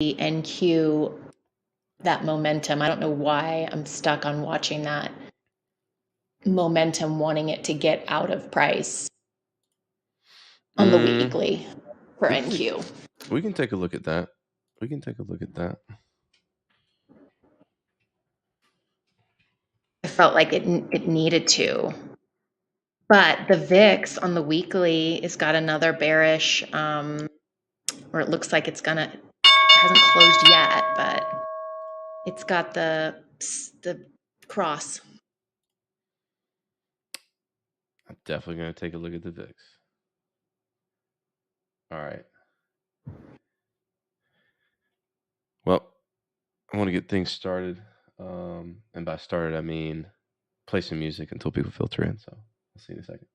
NQ that momentum. I don't know why I'm stuck on watching that momentum, wanting it to get out of price on the weekly for NQ. We can take a look at that. I felt like it needed to. But the VIX on the weekly has got another bearish, or it looks like it hasn't closed yet, but it's got the cross. I'm definitely going to take a look at the VIX. All right. Well, I want to get things started. And by started, I mean play some music until people filter in. So I'll see you in a second.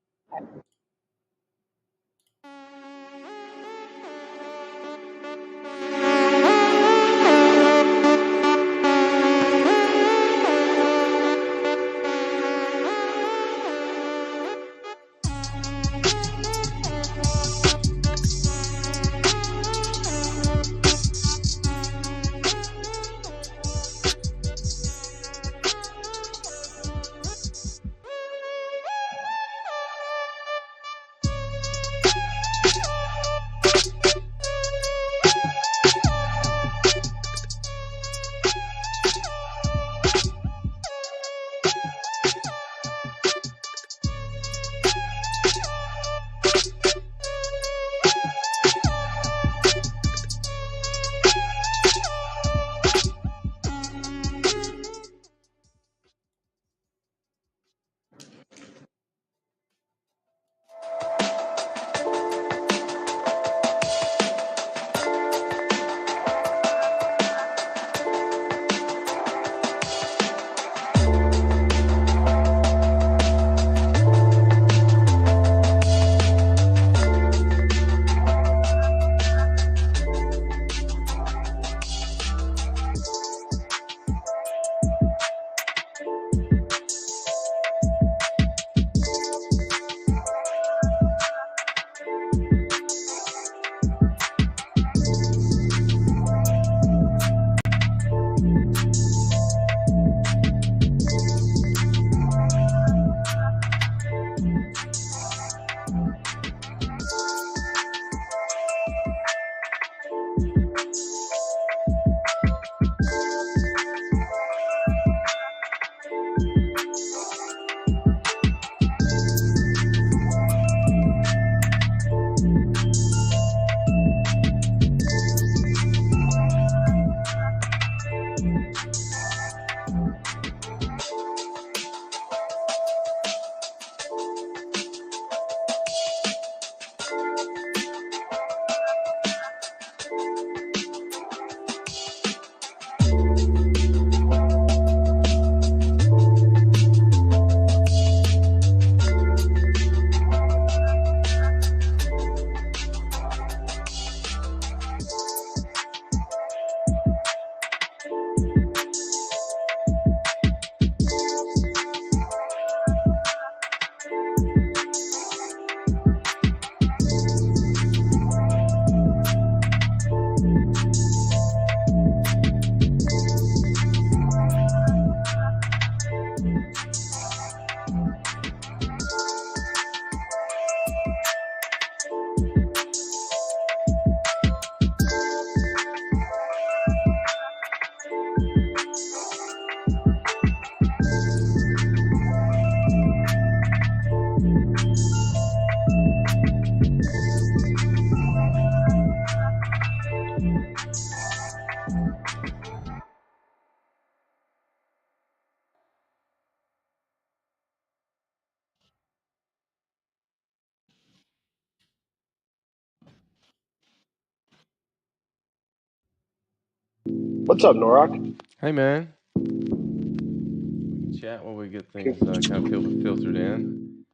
What's up, Norak? Hey, man. We can chat while we get things kind of filtered in.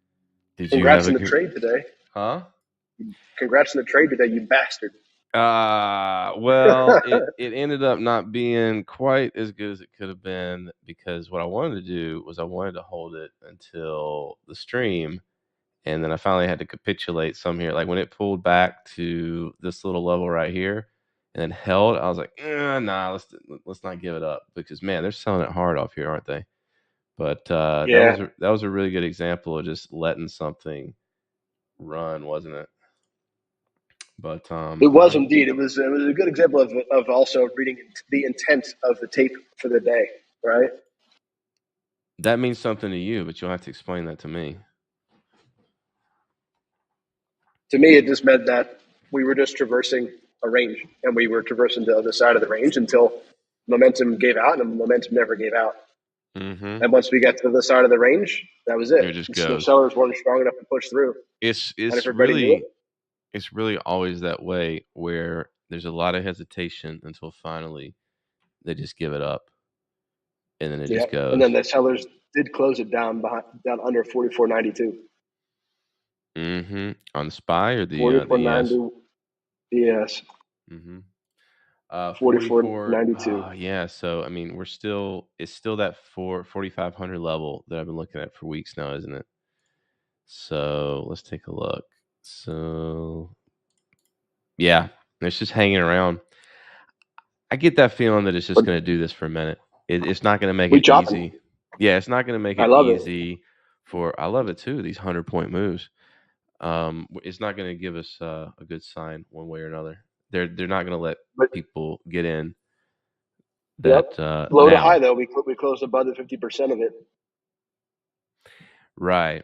Congrats on the trade today. Huh? Congrats on the trade today, you bastard. Well, it ended up not being quite as good as it could have been, because what I wanted to do was I wanted to hold it until the stream, and then I finally had to capitulate some here. Like when it pulled back to this little level right here, and then held. I was like, nah, let's not give it up because man, they're selling it hard off here, aren't they? But Yeah, that was a really good example of just letting something run, wasn't it? But it was no, indeed. It was a good example of also reading the intent of the tape for the day, right? that means something to you, but you'll have to explain that to me. To me, it just meant that we were just traversing a range, and we were traversing the other side of the range until momentum gave out, and momentum never gave out. Mm-hmm. And once we got to the side of the range, that was it. It just The goes. sellers weren't strong enough to push through, It's and if it's everybody knew it, really it's really always that way where there's a lot of hesitation until finally they just give it up and then it yeah. just And then goes. the sellers did close it down down under 44.92. Mm-hmm. On the SPY or the ES. 44.90. Yes. Mm-hmm. 44. 44.92. Oh, yeah. So I mean, it's still that 4,500 level that I've been looking at for weeks now, isn't it? So let's take a look. So yeah, it's just hanging around. I get that feeling that it's just But going to do this for a minute. It's not going to make we it chopping. easy. Yeah, it's not going to make I it love it. easy I love it too, these 100-point moves. It's not going to give us a good sign one way or another. They're not going to let But people get in yep. that Low to now. high though, we closed above the 50% of it. Right.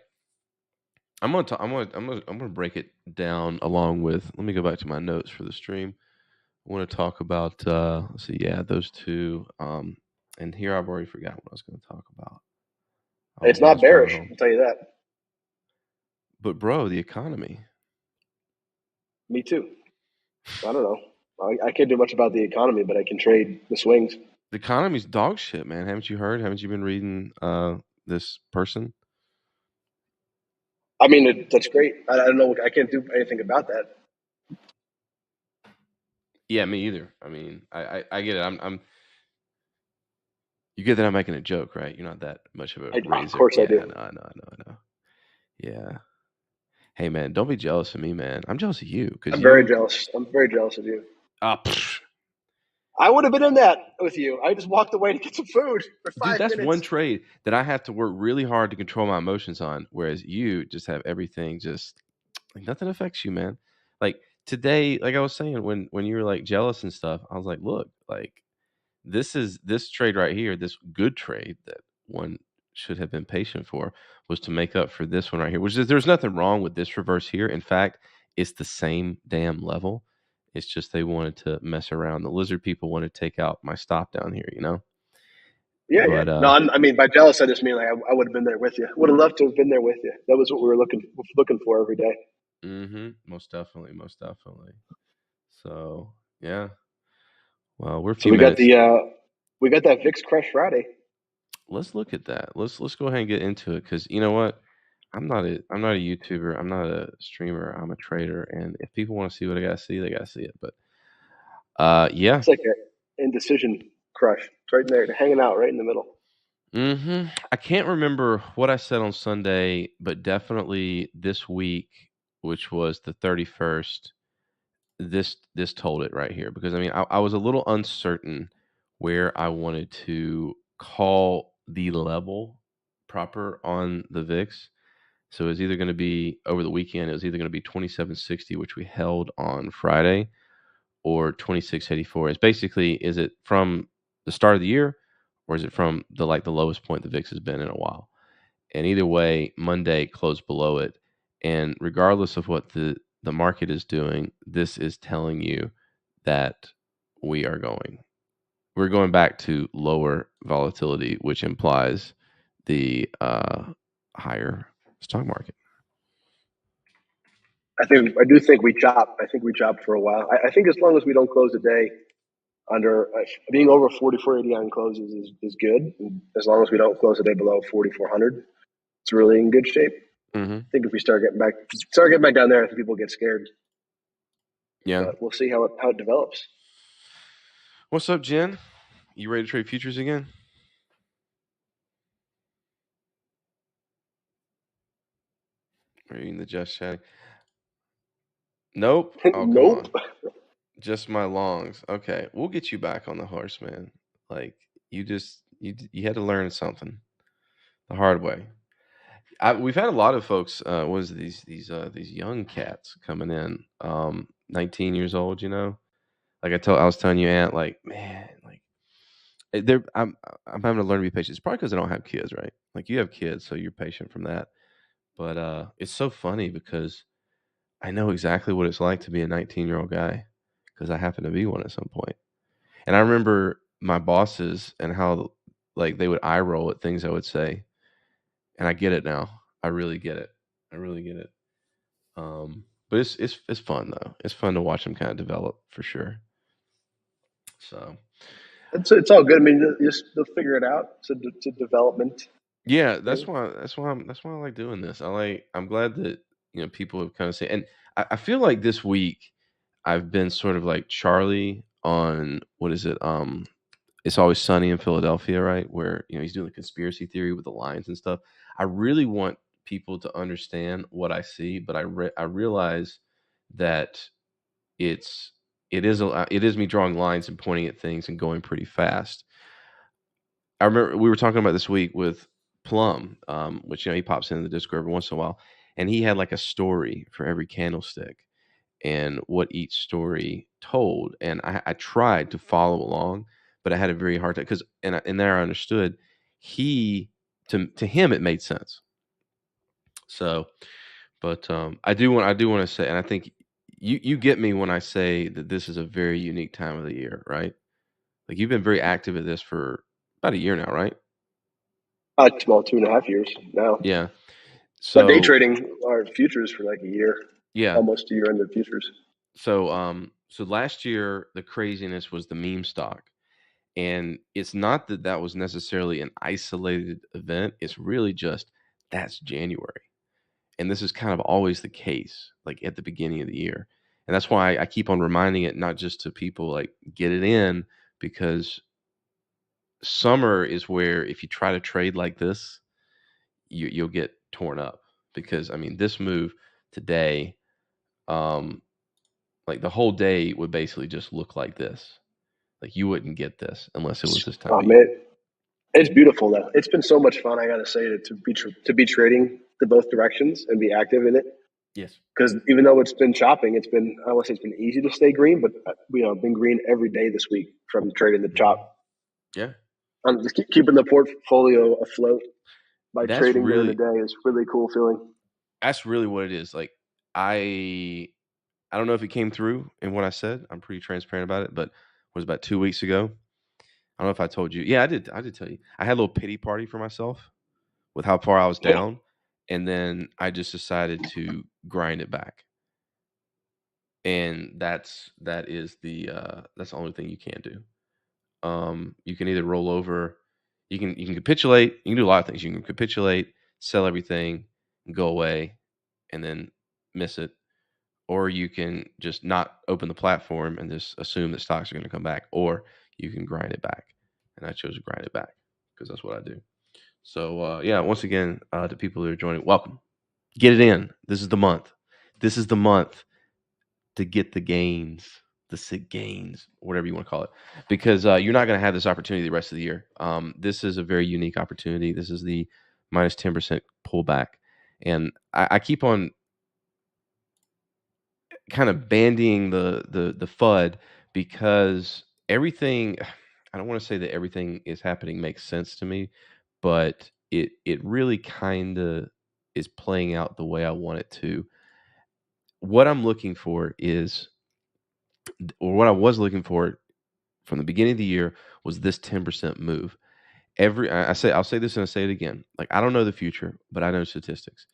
I'm gonna break it down along with. Let me go back to my notes for the stream. I want to talk about. Let's see. Yeah, those two. And here I've already forgotten what I was going to talk about. I It's was not driving bearish, home. I'll tell you that. But bro, the economy. Me too. I don't know. I can't do much about the economy, but I can trade the swings. The economy's dog shit, man. Haven't you heard? Haven't you been reading this person? I mean, that's great. I don't know. I can't do anything about that. Yeah, me either. I mean, I get it. I'm you get that I'm making a joke, right? You're not that much of a Of raiser. course I Yeah, do. I know. Yeah. Hey man, don't be jealous of me, man. I'm jealous of you because I'm very you jealous. I'm very jealous of you. pfft. I would have been in that with you. I just walked away to get some food for Dude, 5 that's one minutes. trade that I have to work really hard to control my emotions on, whereas you just have everything just like nothing affects you, man. Like today, like I was saying, when you were like jealous and stuff, I was like, look, like this trade right here, this good trade that one should have been patient for was to make up for this one right here. Which is there's nothing wrong with this reverse here. In fact, it's the same damn level. It's just they wanted to mess around. The lizard people wanted to take out my stop down here, you know? Yeah, yeah. But No, I mean, by jealous, I just mean like I would have been there with you. Would have loved to have been there with you. That was what we were looking for every day. most definitely. So yeah. Well, we're a So few minutes. we got that VIX crush Friday. Let's look at that. Let's go ahead and get into it because you know what? I'm not a YouTuber. I'm not a streamer. I'm a trader, and if people want to see what I gotta see, they gotta see it. But yeah. It's like an indecision crush. It's right there, hanging out right in the middle. I can't remember what I said on Sunday, but definitely this week, which was the 31st. This told it right here because I mean I was a little uncertain where I wanted to call the level proper on the VIX. So it was either going to be over the weekend. It was either going to be 2760, which we held on Friday, or 2684. It's basically, is it from the start of the year, or is it from the lowest point the VIX has been in a while? And either way, Monday closed below it. And regardless of what the market is doing, this is telling you that we're going back to lower volatility, which implies the higher stock market. I do think we chop. I think we chop for a while. I think as long as we don't close the day under being over 44.80 on closes is good. As long as we don't close the day below 4,400, it's really in good shape. Mm-hmm. I think if we start getting back down there, I think people get scared. Yeah. But we'll see how it develops. What's up, Jen? You ready to trade futures again? Are you in the just chatting? Nope. Oh, come on. Nope. Just my longs. Okay, we'll get you back on the horse, man. Like you had to learn something the hard way. We've had a lot of folks. What is it, these young cats coming in? 19 years old. Like I was telling you, Aunt. Like man, like they're. I'm having to learn to be patient. It's probably because I don't have kids, right? Like you have kids, so you're patient from that. But it's so funny because I know exactly what it's like to be a 19-year-old guy because I happen to be one at some point. And I remember my bosses and how like they would eye roll at things I would say, and I get it now. I really get it. I really get it. But it's fun though. It's fun to watch them kind of develop for sure. So It's all good. I mean, they'll figure it out. It's a development yeah, thing. that's why I like doing this. I'm glad that people have kind of said, and I feel like this week I've been sort of like Charlie on what is it? It's Always Sunny in Philadelphia, right? Where he's doing the conspiracy theory with the lines and stuff. I really want people to understand what I see, but I realize that it's it is me drawing lines and pointing at things and going pretty fast. I remember we were talking about this week with Plum, which he pops into the Discord every once in a while, and he had like a story for every candlestick and what each story told. And I tried to follow along, but I had a very hard time because and there I understood he to him it made sense. So, but I do want to say, and I think you get me when I say that this is a very unique time of the year, right? Like you've been very active at this for about a year now, right? Well, 2.5 years now. Yeah. But day So trading our futures for like a year, yeah. almost a year into futures. So last year the craziness was the meme stock. And it's not that that was necessarily an isolated event. It's really just that's January. And this is kind of always the case, like at the beginning of the year. And that's why I keep on reminding it, not just to people like get it in, because summer is where if you try to trade like this, you'll get torn up. Because I mean, this move today, um, like the whole day would basically just look like this. Like you wouldn't get this unless it was this time Oh of year. man, it's beautiful though. It's been so much fun. I gotta say to be trading to both directions and be active in it. Yes. Because even though it's been chopping, it's been I won't say it's been easy to stay green, but I've been green every day this week from trading the Mhm. chop. Yeah. I'm just keeping the portfolio afloat by That's trading during the really day is really cool feeling. that's really what it is. Like I I don't know if it came through in what I said. I'm pretty transparent about it, but it was about 2 weeks ago. I don't know if I told you. Yeah, I did tell you. I had a little pity party for myself with how far I was down, and then I just decided to grind it back. And that's the only thing you can do. You can either roll over, you can capitulate. You can do a lot of things. You can capitulate, sell everything, go away, and then miss it, or you can just not open the platform and just assume that stocks are going to come back, or you can grind it back. And I chose to grind it back because that's what I do. So yeah, once again, to people who are joining, welcome. Get it in. This is the month. This is the month to get the gains, the sick gains, whatever you want to call it, because you're not going to have this opportunity the rest of the year. This is a very unique opportunity. This is the minus 10% pullback, and I keep on kind of bandying the FUD because everything. I don't want to say that everything is happening makes sense to me, but it really kind of is playing out the way I want it to. What I'm looking for is, or what I was looking for from the beginning of the year was this 10% move. I'll say this and I'll say it again. Like I don't know the future, but I know statistics.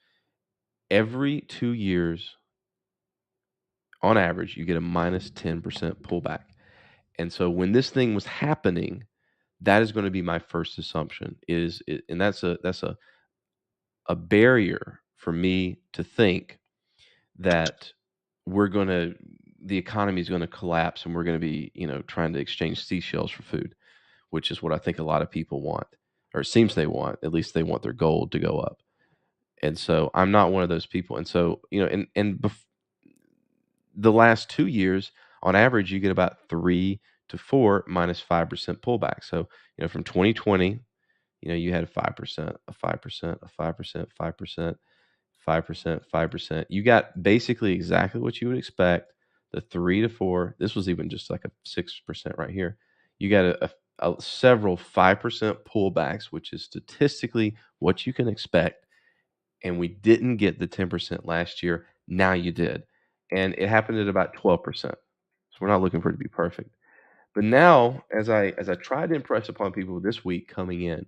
Every 2 years, on average, you get a minus 10% pullback. And so when this thing was happening, that is going to be my first assumption. And that's a barrier for me to think that the economy is going to collapse and we're going to be trying to exchange seashells for food, which is what I think a lot of people want, or it seems they want. At least they want their gold to go up. And so I'm not one of those people. And so the last 2 years, On average, you get about 3 to 4 minus 5% pullback. So, from 2020, you had 5%, a 5%, a 5%, 5%, 5%, 5%. You got basically exactly what you would expect. The 3 to 4. This was even just like a 6% right here. You got several 5% pullbacks, which is statistically what you can expect. And we didn't get the 10% last year. Now you did. And it happened at about 12%. So we're not looking for it to be perfect. But now, as I try to impress upon people this week coming in,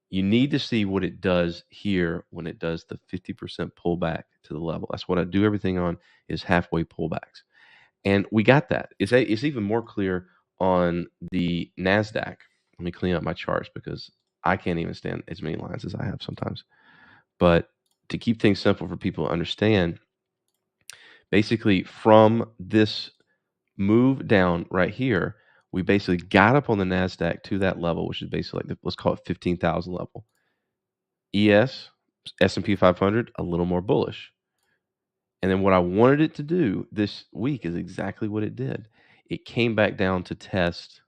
you need to see what it does here when it does the 50% pullback to the level. That's what I do everything on, is halfway pullbacks. And we got that. It's even more clear on the NASDAQ. Let me clean up my charts because I can't even stand as many lines as I have sometimes. But to keep things simple for people to understand, basically from this move down right here, we basically got up on the NASDAQ to that level, which is basically like, let's call it 15,000 level. S&P 500, a little more bullish. And then what I wanted it to do this week is exactly what it did. It came back down to test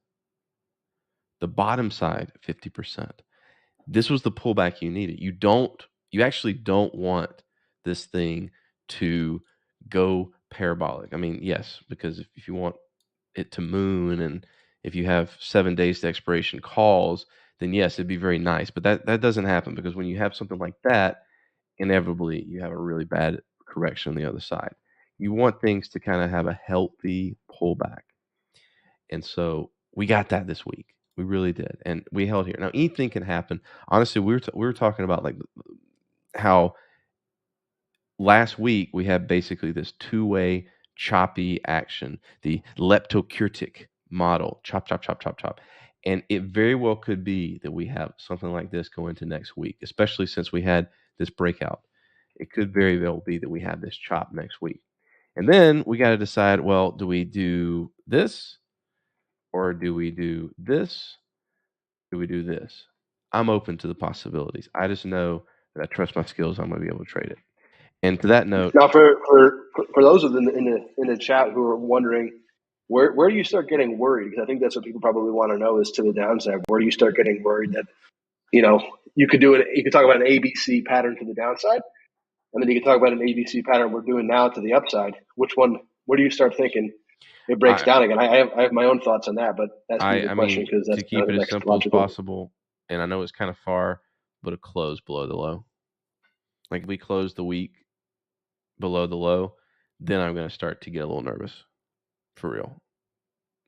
the bottom side 50%. This was the pullback you needed. You actually don't want this thing to go parabolic. I mean, yes, because if you want it to moon and if you have 7 days to expiration calls, then yes, it'd be very nice. But that doesn't happen, because when you have something like that, inevitably you have a really bad correction on the other side. You want things to kind of have a healthy pullback. And so we got that this week. We really did. And we held here. Now, anything can happen. Honestly, we were talking about like how last week we had basically this two-way choppy action, the leptocurtic model, chop, chop, chop, chop, chop. And it very well could be that we have something like this go into next week, especially since we had this breakout. It could very well be that we have this chop next week. And then we got to decide, well, do we do this or do we do this? Do we do this? I'm open to the possibilities. I just know that I trust my skills. I'm going to be able to trade it. And to that note, now for those of them in the chat who are wondering, where do you start getting worried? Because I think that's what people probably want to know, is to the downside. Where do you start getting worried that you could do it? You could talk about an ABC pattern to the downside, and then you can talk about an ABC pattern we're doing now to the upside. Which one? Where do you start thinking it breaks down again? I have my own thoughts on that, but that's the question, because that's to keep the it as next simple logical. as possible, and I know it's kind of far, but a close below the low. Like if we close the week below the low, then I'm going to start to get a little nervous, for real.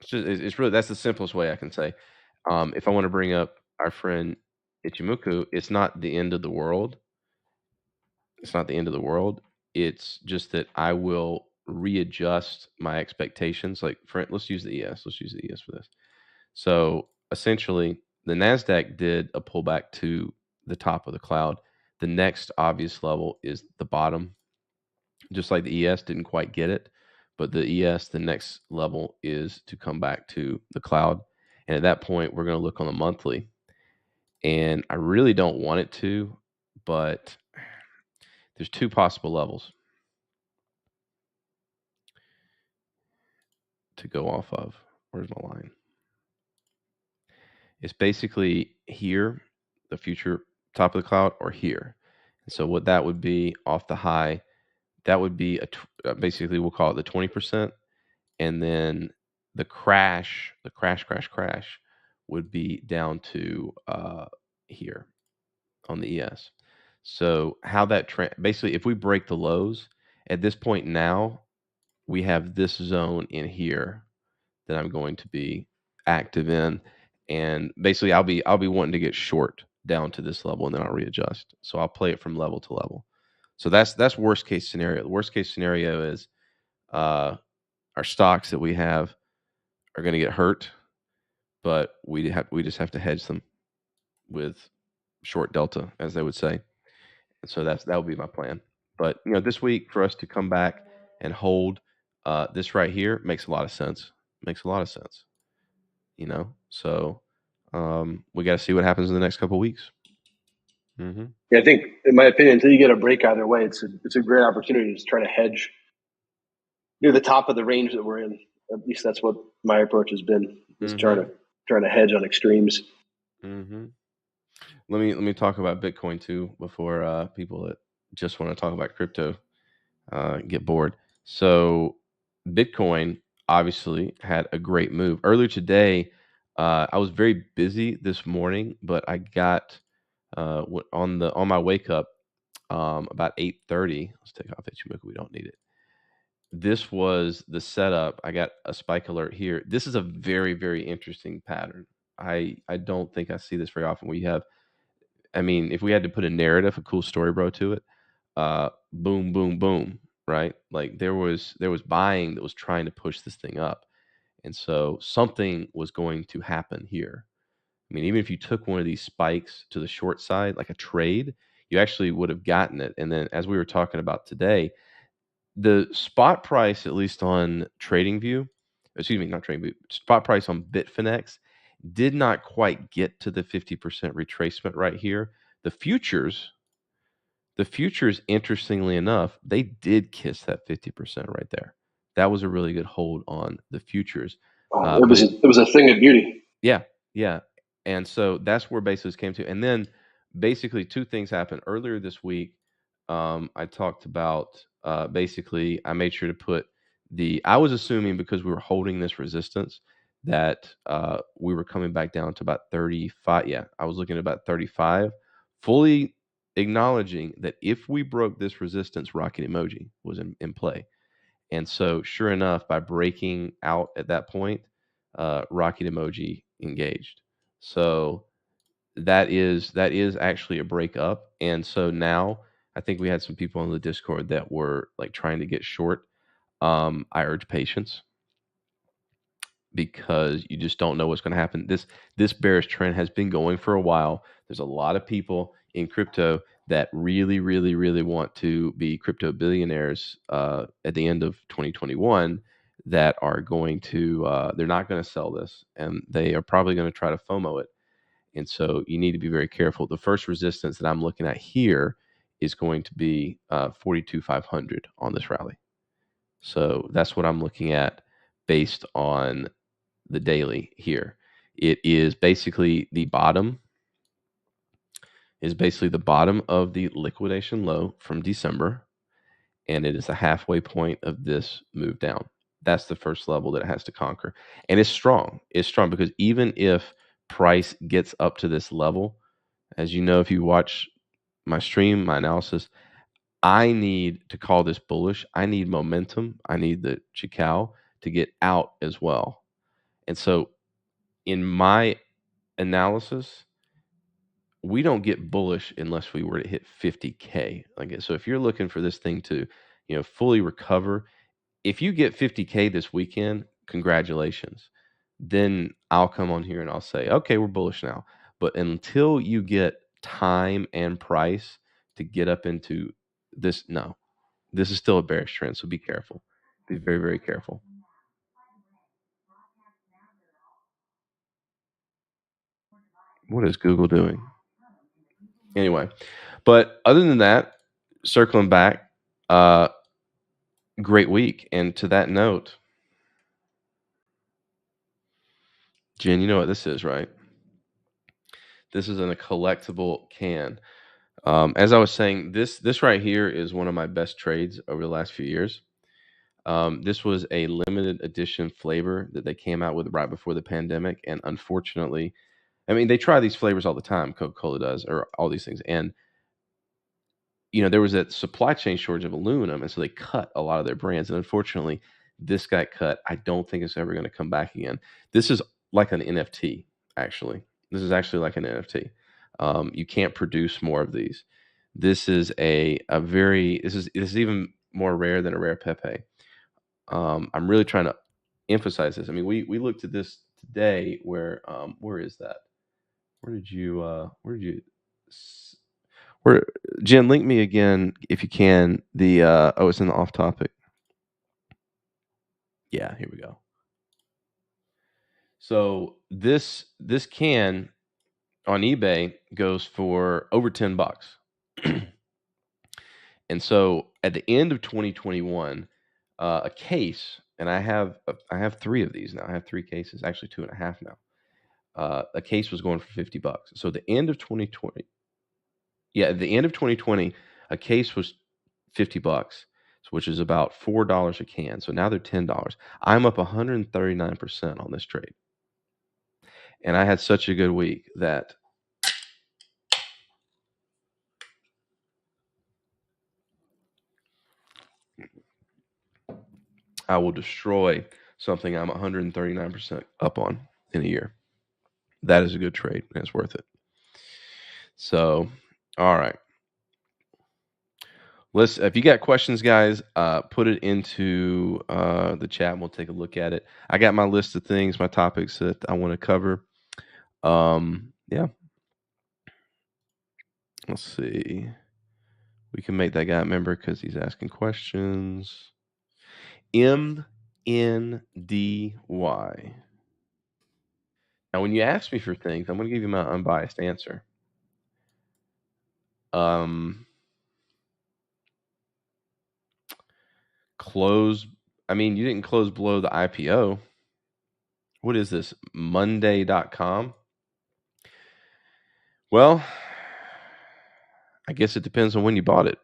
It's really, that's the simplest way I can say. If I want to bring up our friend Ichimoku, it's not the end of the world. It's not the end of the world. It's just that I will readjust my expectations. Like, let's use the ES. Let's use the ES for this. So essentially, the NASDAQ did a pullback to the top of the cloud. The next obvious level is the bottom. Just like the ES didn't quite get it, but the ES, the next level is to come back to the cloud. And at that point, we're going to look on the monthly. And I really don't want it to, but there's two possible levels to go off of. Where's my line? It's basically here, the future top of the cloud, or here. And so what that would be off the high, that would be basically we'll call it the 20%. And then the crash would be down to here on the ES. So how that basically, if we break the lows at this point now, we have this zone in here that I'm going to be active in, and basically I'll be wanting to get short down to this level, and then I'll readjust. So I'll play it from level to level. So that's worst case scenario. The worst case scenario is our stocks that we have are going to get hurt, but we just have to hedge them with short delta, as they would say. And so that would be my plan. But this week for us to come back and hold this right here makes a lot of sense. Makes a lot of sense. So we got to see what happens in the next couple of weeks. Mm-hmm. Yeah, I think, in my opinion, until you get a break either way, it's a great opportunity to try to hedge near the top of the range that we're in. At least that's what my approach has been, is Mm-hmm. trying to hedge on extremes. Mm-hmm. Let me talk about Bitcoin too before people that just want to talk about crypto get bored. So Bitcoin obviously had a great move earlier today. I was very busy this morning, but I got on my wake up about 8:30. Let's take off Ichimoku. We don't need it. This was the setup. I got a spike alert here. This is a very, very interesting pattern. I don't think I see this very often. We have, I mean, if we had to put a narrative, a cool story, bro, to it, boom, boom, boom, right? Like there was buying that was trying to push this thing up, and so something was going to happen here. I mean, even if you took one of these spikes to the short side, like a trade, you actually would have gotten it. And then, as we were talking about today, the spot price, at least on TradingView, excuse me, not TradingView, spot price on Bitfinex did not quite get to the 50% retracement right here. The futures, interestingly enough, they did kiss that 50% right there. That was a really good hold on the futures. It was a thing of beauty. Yeah, yeah. And so that's where basis came to. And then basically two things happened. Earlier this week, I talked about basically I made sure to put I was assuming because we were holding this resistance that we were coming back down to about 35. Yeah, I was looking at about 35, fully acknowledging that if we broke this resistance, rocket emoji was in play. And so, sure enough, by breaking out at that point, rocket emoji engaged. So that is actually a breakup. And so now I think we had some people on the Discord that were like trying to get short. I urge patience because you just don't know what's going to happen. This bearish trend has been going for a while. There's a lot of people in crypto that really, really, really want to be crypto billionaires at the end of 2021 that are going to they're not going to sell this, and they are probably going to try to FOMO it. And so you need to be very careful. The first resistance that I'm looking at here is going to be 42,500 on this rally. So that's what I'm looking at based on the daily here. It is basically the bottom of the liquidation low from December, and it is the halfway point of this move down. That's the first level that it has to conquer. And it's strong. It's strong because even if price gets up to this level, as you know, if you watch my stream, my analysis, I need to call this bullish. I need momentum. I need the Chicago to get out as well. And so in my analysis, we don't get bullish unless we were to hit 50K. Like, so if you're looking for this thing to, fully recover, if you get 50K this weekend, congratulations. Then I'll come on here and I'll say, okay, we're bullish now. But until you get time and price to get up into this, no, this is still a bearish trend. So be careful. Be very, very careful. What is Google doing? Anyway, but other than that, circling back, great week. And to that note, Jen, you know what this is, right? This is in a collectible can. As I was saying, this right here is one of my best trades over the last few years. This was a limited edition flavor that they came out with right before the pandemic, and unfortunately, I mean, they try these flavors all the time. Coca-Cola does, or all these things, and there was a supply chain shortage of aluminum, and so they cut a lot of their brands. And unfortunately, this got cut. I don't think it's ever going to come back again. This is like an NFT, actually. This is actually like an NFT. You can't produce more of these. This is this is even more rare than a rare Pepe. I'm really trying to emphasize this. I mean, we looked at this today. Where is that? Where did you where Jen, link me again if you can. It's in the off topic. Yeah, here we go. So this can on eBay goes for over $10. And so at the end of 2021, a case and I have 3 of these now. I have 3 cases, actually 2.5 now. A case was going for $50. So the end of 2020, at the end of 2020, a case was $50, which is about $4 a can. So now they're $10. I'm up 139% on this trade, and I had such a good week that I will destroy something I'm 139% up on in a year. That is a good trade, and it's worth it. So, all right. If you got questions, guys, put it into the chat and we'll take a look at it. I got my list of things, my topics that I want to cover. Yeah. Let's see. We can make that guy a member because he's asking questions. MNDY. Now, when you ask me for things, I'm going to give you my unbiased answer. Close. I mean, you didn't close below the IPO. What is this? Monday.com? Well, I guess it depends on when you bought it,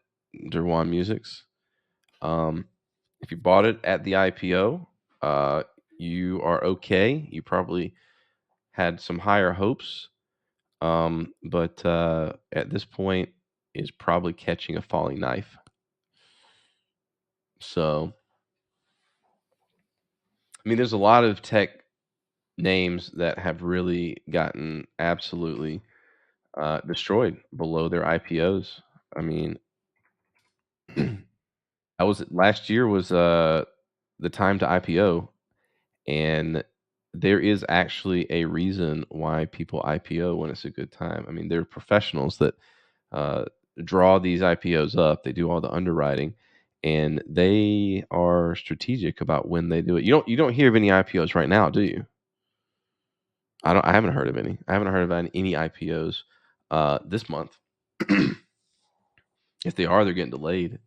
Derwan Musics. If you bought it at the IPO, you are okay. You probably had some higher hopes, but at this point, is probably catching a falling knife. So, I mean, there's a lot of tech names that have really gotten absolutely destroyed below their IPOs. I mean, last year was the time to IPO, and there is actually a reason why people IPO when it's a good time. I mean, there are professionals that draw these IPOs up. They do all the underwriting, and they are strategic about when they do it. You don't hear of any IPOs right now, do you? I haven't heard of any. I haven't heard of any IPOs this month. If they are, they're getting delayed.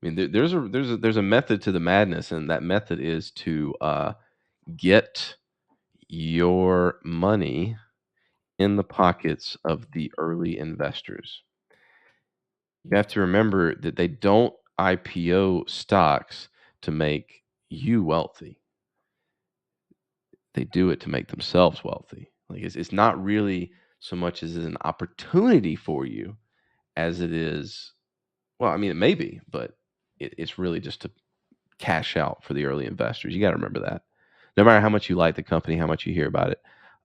I mean, there's a method to the madness, and that method is to get your money in the pockets of the early investors. You have to remember that they don't IPO stocks to make you wealthy. They do it to make themselves wealthy. Like it's not really so much as an opportunity for you as it is. Well, I mean, it may be, but it's really just to cash out for the early investors. You got to remember that. No matter how much you like the company, how much you hear about it,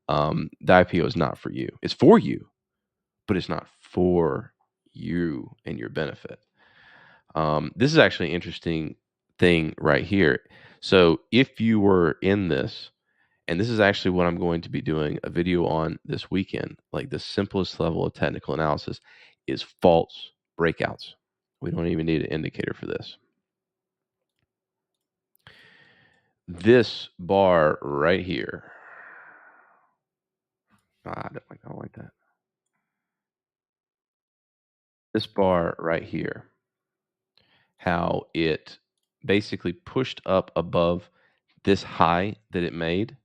the IPO is not for you. It's for you, but it's not for you and your benefit. This is actually an interesting thing right here. So if you were in this, and this is actually what I'm going to be doing a video on this weekend, like the simplest level of technical analysis is false breakouts. We don't even need an indicator for this. This bar right here. I don't like that. This bar right here, how it basically pushed up above this high that it made.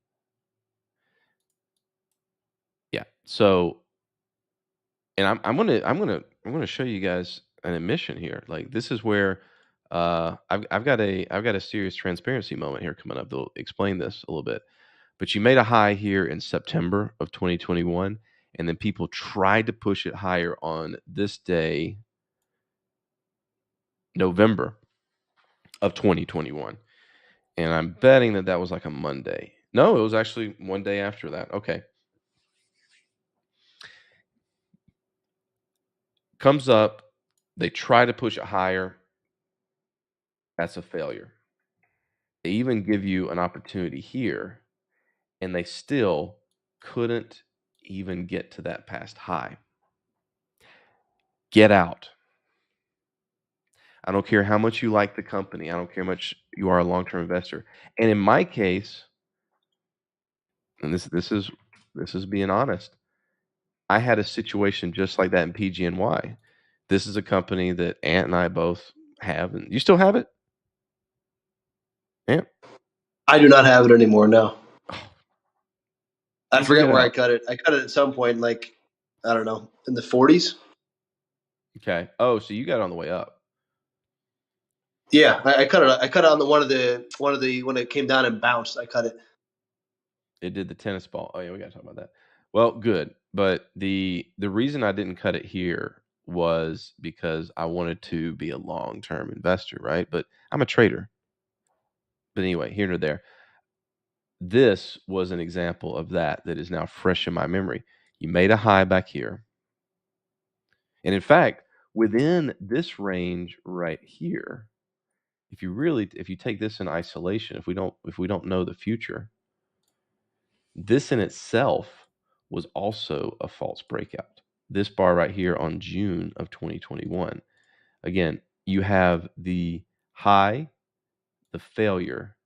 Yeah. So, and I'm gonna show you guys an admission here. Like this is where I've got a serious transparency moment here coming up that'll explain this a little bit. But you made a high here in September of 2021, and then people tried to push it higher on this day, November of 2021. And I'm betting that was like a Monday. No, it was actually one day after that. Okay. Comes up, they try to push it higher. That's a failure. They even give you an opportunity here, and they still couldn't even get to that past high. Get out. I don't care how much you like the company. I don't care how much you are a long-term investor. And in my case, and this is being honest, I had a situation just like that in PGNY. This is a company that Ant and I both have, and you still have it? Ant? I do not have it anymore. No, I Where'd you forget get where I out? cut it. I cut it at some point, like I don't know, in the 40s. Okay. Oh, so you got it on the way up. Yeah, I cut it. I cut it on the one of the when it came down and bounced. I cut it. It did the tennis ball. Oh yeah, we gotta talk about that. Well, good. But the reason I didn't cut it here was because I wanted to be a long-term investor, right? But I'm a trader. But anyway, here nor there. This was an example of that is now fresh in my memory. You made a high back here. And in fact, within this range right here, if you take this in isolation, if we don't know the future, this in itself was also a false breakout. This bar right here on June of 2021. Again, you have the high, the failure,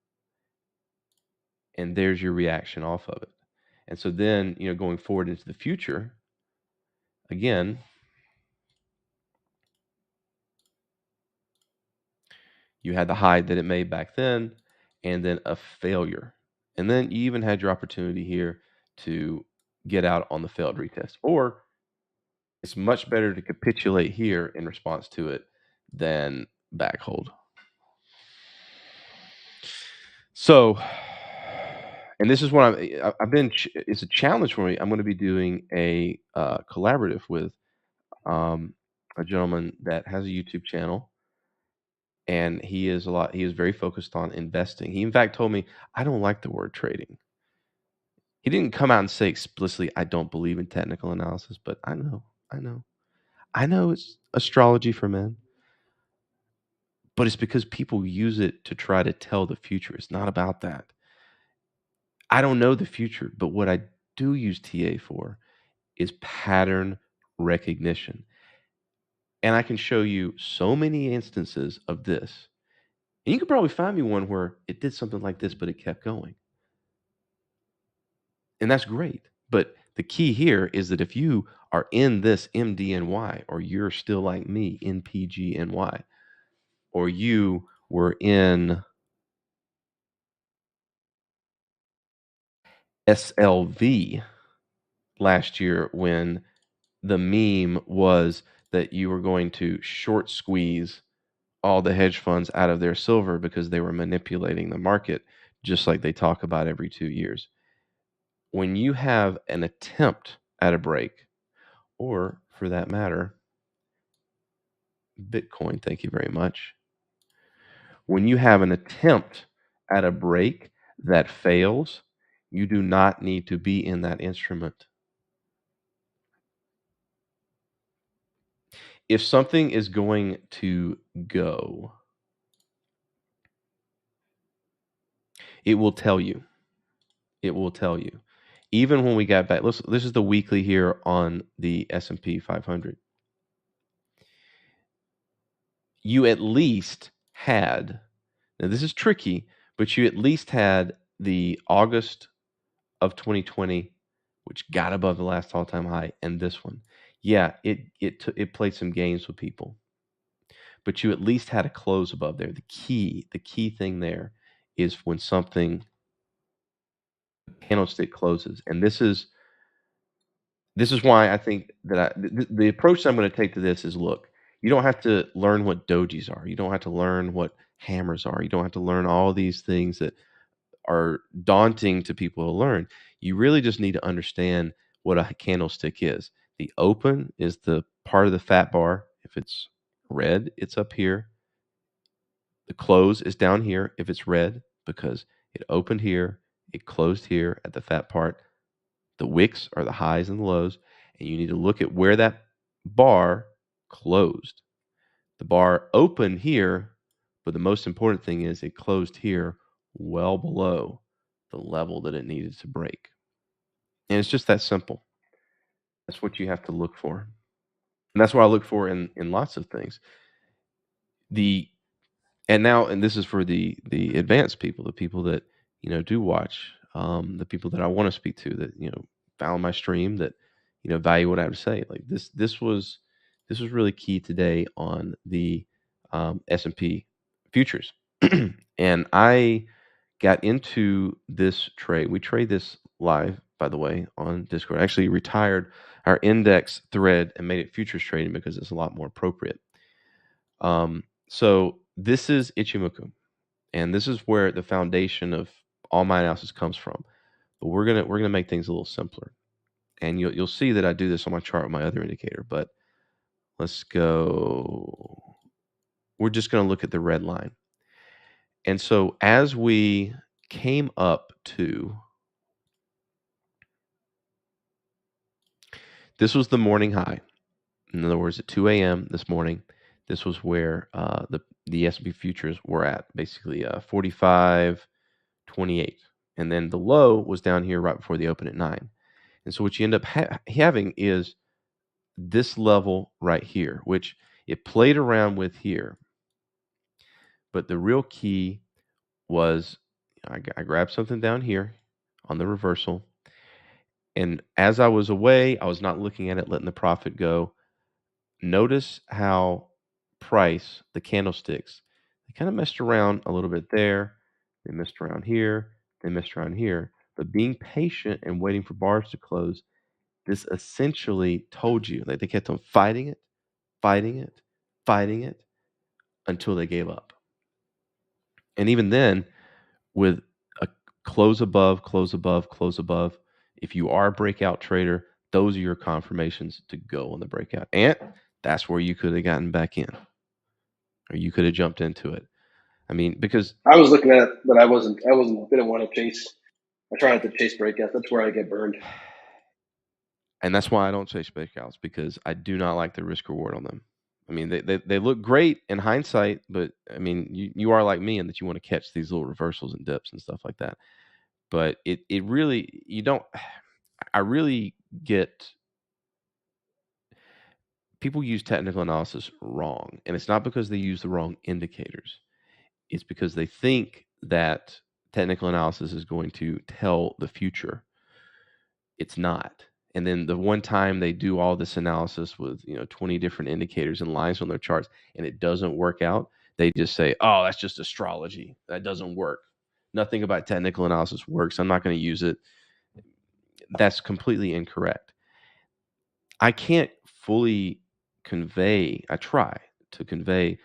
and there's your reaction off of it. And so then, going forward into the future, again, you had the high that it made back then, and then a failure. And then you even had your opportunity here to get out on the failed retest. Or it's much better to capitulate here in response to it than back hold. So, and this is what I've been, it's a challenge for me. I'm going to be doing a collaborative with a gentleman that has a YouTube channel, and he is very focused on investing. He in fact told me, I don't like the word trading. He didn't come out and say explicitly, I don't believe in technical analysis, but I know it's astrology for men, but it's because people use it to try to tell the future. It's not about that. I don't know the future, but what I do use TA for is pattern recognition. And I can show you so many instances of this. And you could probably find me one where it did something like this, but it kept going. And that's great. But the key here is that if you are in this MDNY, or you're still like me in PGNY, or you were in SLV last year when the meme was that you were going to short squeeze all the hedge funds out of their silver because they were manipulating the market, just like they talk about every 2 years. When you have an attempt at a break, or for that matter, Bitcoin, thank you very much. When you have an attempt at a break that fails, you do not need to be in that instrument. If something is going to go, it will tell you. It will tell you. Even when we got back, this is the weekly here on the S&P 500. You at least had, now this is tricky, but you at least had the August of 2020, which got above the last all-time high, and this one. Yeah, it played some games with people, but you at least had a close above there. The key thing there is when something candlestick closes, and this is why I think that the approach I'm going to take to this is, look, you don't have to learn what dojis are. You don't have to learn what hammers are. You don't have to learn all these things that are daunting to people to learn. You really just need to understand what a candlestick is. The open is the part of the fat bar. If it's red, it's up here. The close is down here if it's red, because it opened here, it closed here at the fat part. The wicks are the highs and the lows, and you need to look at where that bar closed. The bar opened here, but the most important thing is it closed here well below the level that it needed to break. And it's just that simple. That's what you have to look for. And that's what I look for in lots of things. And this is for the advanced people, the people that do watch, the people that I want to speak to, that follow my stream, that value what I have to say. Like this was really key today on the S&P futures, and I got into this trade. We trade this live, by the way, on Discord. I actually retired our index thread and made it futures trading because it's a lot more appropriate. So this is Ichimoku, and this is where the foundation of all my analysis comes from. But we're gonna make things a little simpler, and you'll see that I do this on my chart with my other indicator. But let's go. We're just gonna look at the red line, and so as we came up to, this was the morning high. In other words, at 2 a.m. this morning, this was where the S&P futures were at, basically 45.28. And then the low was down here right before the open at 9. And so what you end up having is this level right here, which it played around with here. But the real key was I grabbed something down here on the reversal. And as I was away, I was not looking at it, letting the profit go. Notice how price, the candlesticks, they kind of messed around a little bit there. They messed around here. They messed around here. But being patient and waiting for bars to close, this essentially told you that they kept on fighting it, fighting it, fighting it until they gave up. And even then, with a close above, close above, close above, if you are a breakout trader, those are your confirmations to go on the breakout. And that's where you could have gotten back in, or you could have jumped into it. I mean, because I was looking at it, but I didn't want to chase. I try not to chase breakouts. That's where I get burned. and that's why I don't chase breakouts, because I do not like the risk reward on them. I mean, they look great in hindsight, but I mean, you are like me in that you want to catch these little reversals and dips and stuff like that. But it really, you don't. I really get people use technical analysis wrong, and it's not because they use the wrong indicators. It's because they think that technical analysis is going to tell the future. It's not. And then the one time they do all this analysis with 20 different indicators and lines on their charts, and it doesn't work out, they just say, "Oh, that's just astrology. That doesn't work. Nothing about technical analysis works. I'm not going to use it." That's completely incorrect. I can't fully convey. I try to convey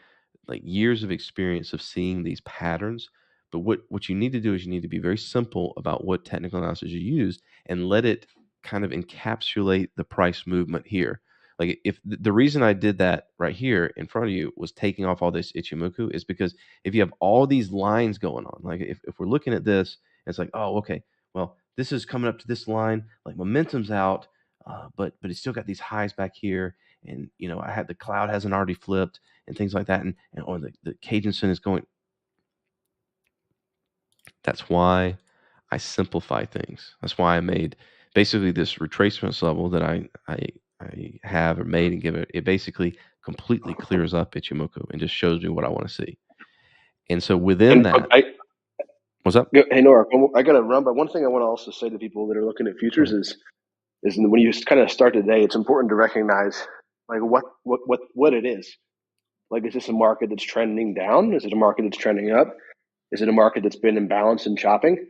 like years of experience of seeing these patterns. But what you need to do is you need to be very simple about what technical analysis you use and let it kind of encapsulate the price movement here. Like if the reason I did that right here in front of you was taking off all this Ichimoku is because if you have all these lines going on, like if we're looking at this, it's like, oh, okay, well, this is coming up to this line, like momentum's out, but it's still got these highs back here, and I had the cloud hasn't already flipped and things like that, and or the Cajun Sun is going. That's why I simplify things. That's why I made basically this retracements level that I have or made and give it. It basically completely clears up Ichimoku and just shows me what I want to see. And so within that, what's up? Hey, Nora, I got to run, but one thing I want to also say to people that are looking at futures is when you kind of start the day, it's important to recognize like what it is. Like, is this a market that's trending down? Is it a market that's trending up? Is it a market that's been imbalanced and chopping?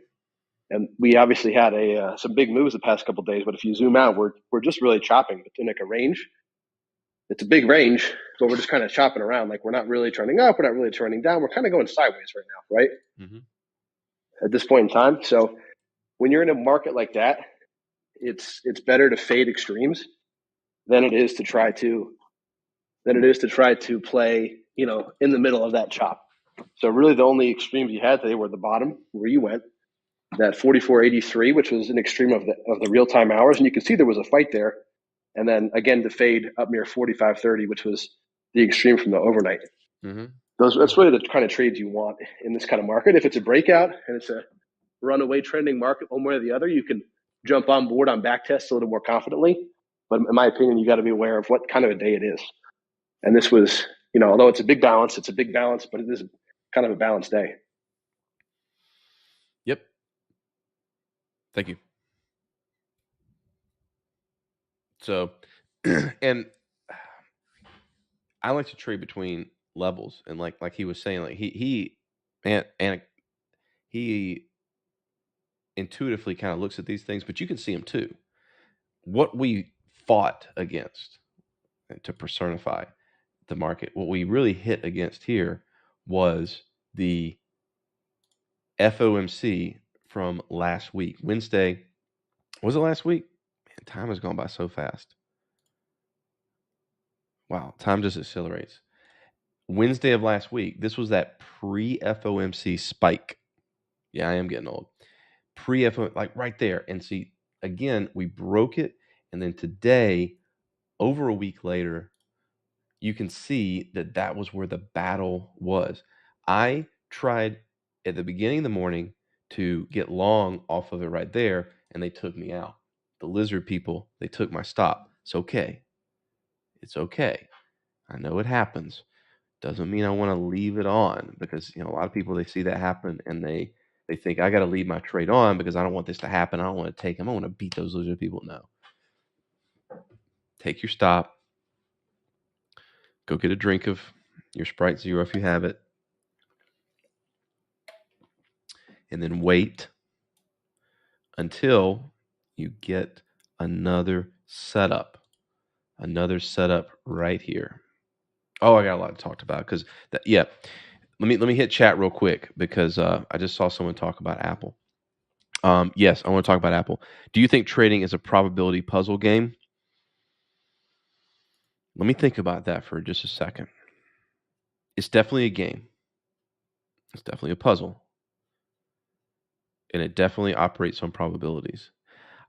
And we obviously had some big moves the past couple of days, but if you zoom out, we're just really chopping. It's in like a range. It's a big range, but we're just kind of chopping around. Like, we're not really trending up, we're not really trending down. We're kind of going sideways right now, right? Mm-hmm. At this point in time. So when you're in a market like that, it's better to fade extremes than it is to try to play, in the middle of that chop. So really the only extremes you had today were the bottom where you went, that 44.83, which was an extreme of the real-time hours. And you can see there was a fight there. And then again, to fade up near 45.30, which was the extreme from the overnight. Mm-hmm. That's really the kind of trades you want in this kind of market. If it's a breakout and it's a runaway trending market one way or the other, you can jump on board on back tests a little more confidently. But in my opinion, you got to be aware of what kind of a day it is. And this was, although it's a big balance, but it is kind of a balanced day. Yep. Thank you. So, and I like to trade between levels, and like he was saying, like he he intuitively kind of looks at these things, but you can see them too. What we fought against to personify the market, what we really hit against here was the FOMC from last week. Wednesday, was it last week? Man, time has gone by so fast. Wow, time just accelerates. Wednesday of last week, this was that pre-FOMC spike. Yeah, I am getting old. Pre-FOMC, like right there. And see, again, we broke it. And then today, over a week later, you can see that that was where the battle was. I tried at the beginning of the morning to get long off of it right there, and they took me out. The lizard people, they took my stop. It's okay. It's okay. I know it happens. Doesn't mean I want to leave it on, because a lot of people, they see that happen and they think I got to leave my trade on because I don't want this to happen. I don't want to take them. I want to beat those lizard people. No. Take your stop. Go get a drink of your Sprite Zero if you have it. And then wait until you get another setup right here. Oh, I got a lot to talk about because let me hit chat real quick because I just saw someone talk about Apple. Yes, I want to talk about Apple. Do you think trading is a probability puzzle game? Let me think about that for just a second. It's definitely a game. It's definitely a puzzle. And it definitely operates on probabilities.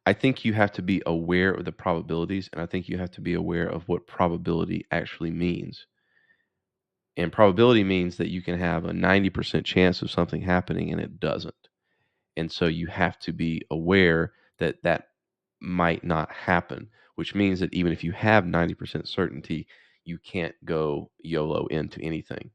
I think you have to be aware of the probabilities, and I think you have to be aware of what probability actually means. And probability means that you can have a 90% chance of something happening and it doesn't. And so you have to be aware that that might not happen, which means that even if you have 90% certainty, you can't go YOLO into anything.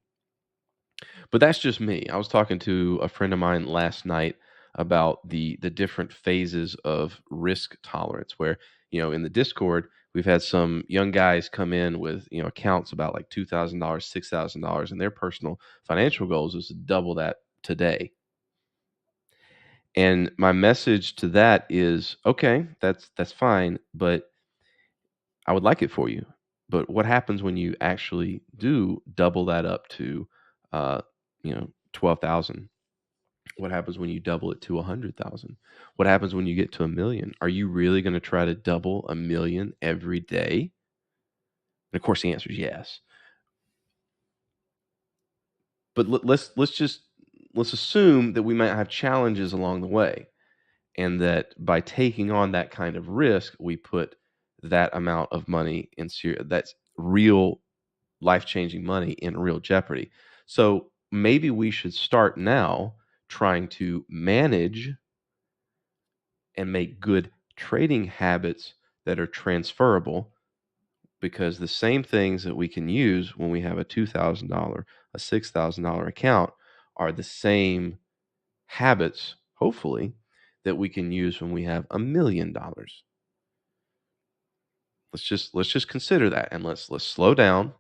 But that's just me. I was talking to a friend of mine last night about the different phases of risk tolerance, where in the Discord we've had some young guys come in with accounts about like $2,000, $6,000, and their personal financial goals is to double that today. And my message to that is, okay, that's fine, but I would like it for you. But what happens when you actually do double that up to 12,000? What happens when you double it to 100,000? What happens when you get to 1 million? Are you really going to try to double 1 million every day? And of course, the answer is yes. But let's assume that we might have challenges along the way, and that by taking on that kind of risk, we put that amount of money in that's real life-changing money in real jeopardy. So maybe we should start now trying to manage and make good trading habits that are transferable, because the same things that we can use when we have a $2,000, a $6,000 account are the same habits, hopefully, that we can use when we have $1 million. Let's just consider that, and let's slow down.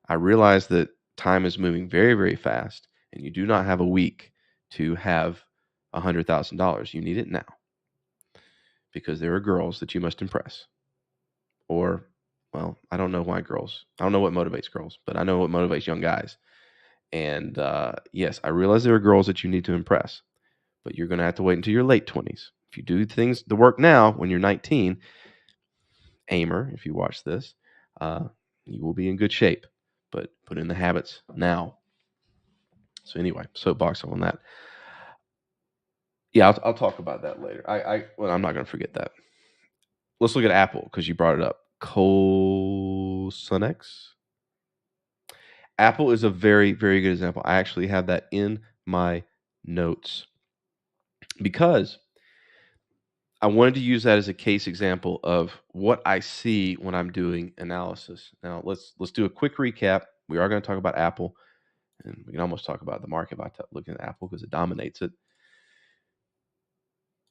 I realize that time is moving very, very fast, and you do not have a week to have $100,000. You need it now, because there are girls that you must impress. Or, well, I don't know why girls. I don't know what motivates girls, but I know what motivates young guys. And yes, I realize there are girls that you need to impress, but you're going to have to wait until your late 20s. If you do the work now when you're 19, aimer, if you watch this, you will be in good shape. But put in the habits now. So anyway, soapbox on that. Yeah, I'll talk about that later. I'm not going to forget that. Let's look at Apple, because you brought it up. Cosunex. Apple is a very, very good example. I actually have that in my notes because I wanted to use that as a case example of what I see when I'm doing analysis. Now, let's do a quick recap. We are going to talk about Apple, and we can almost talk about the market by looking at Apple because it dominates it.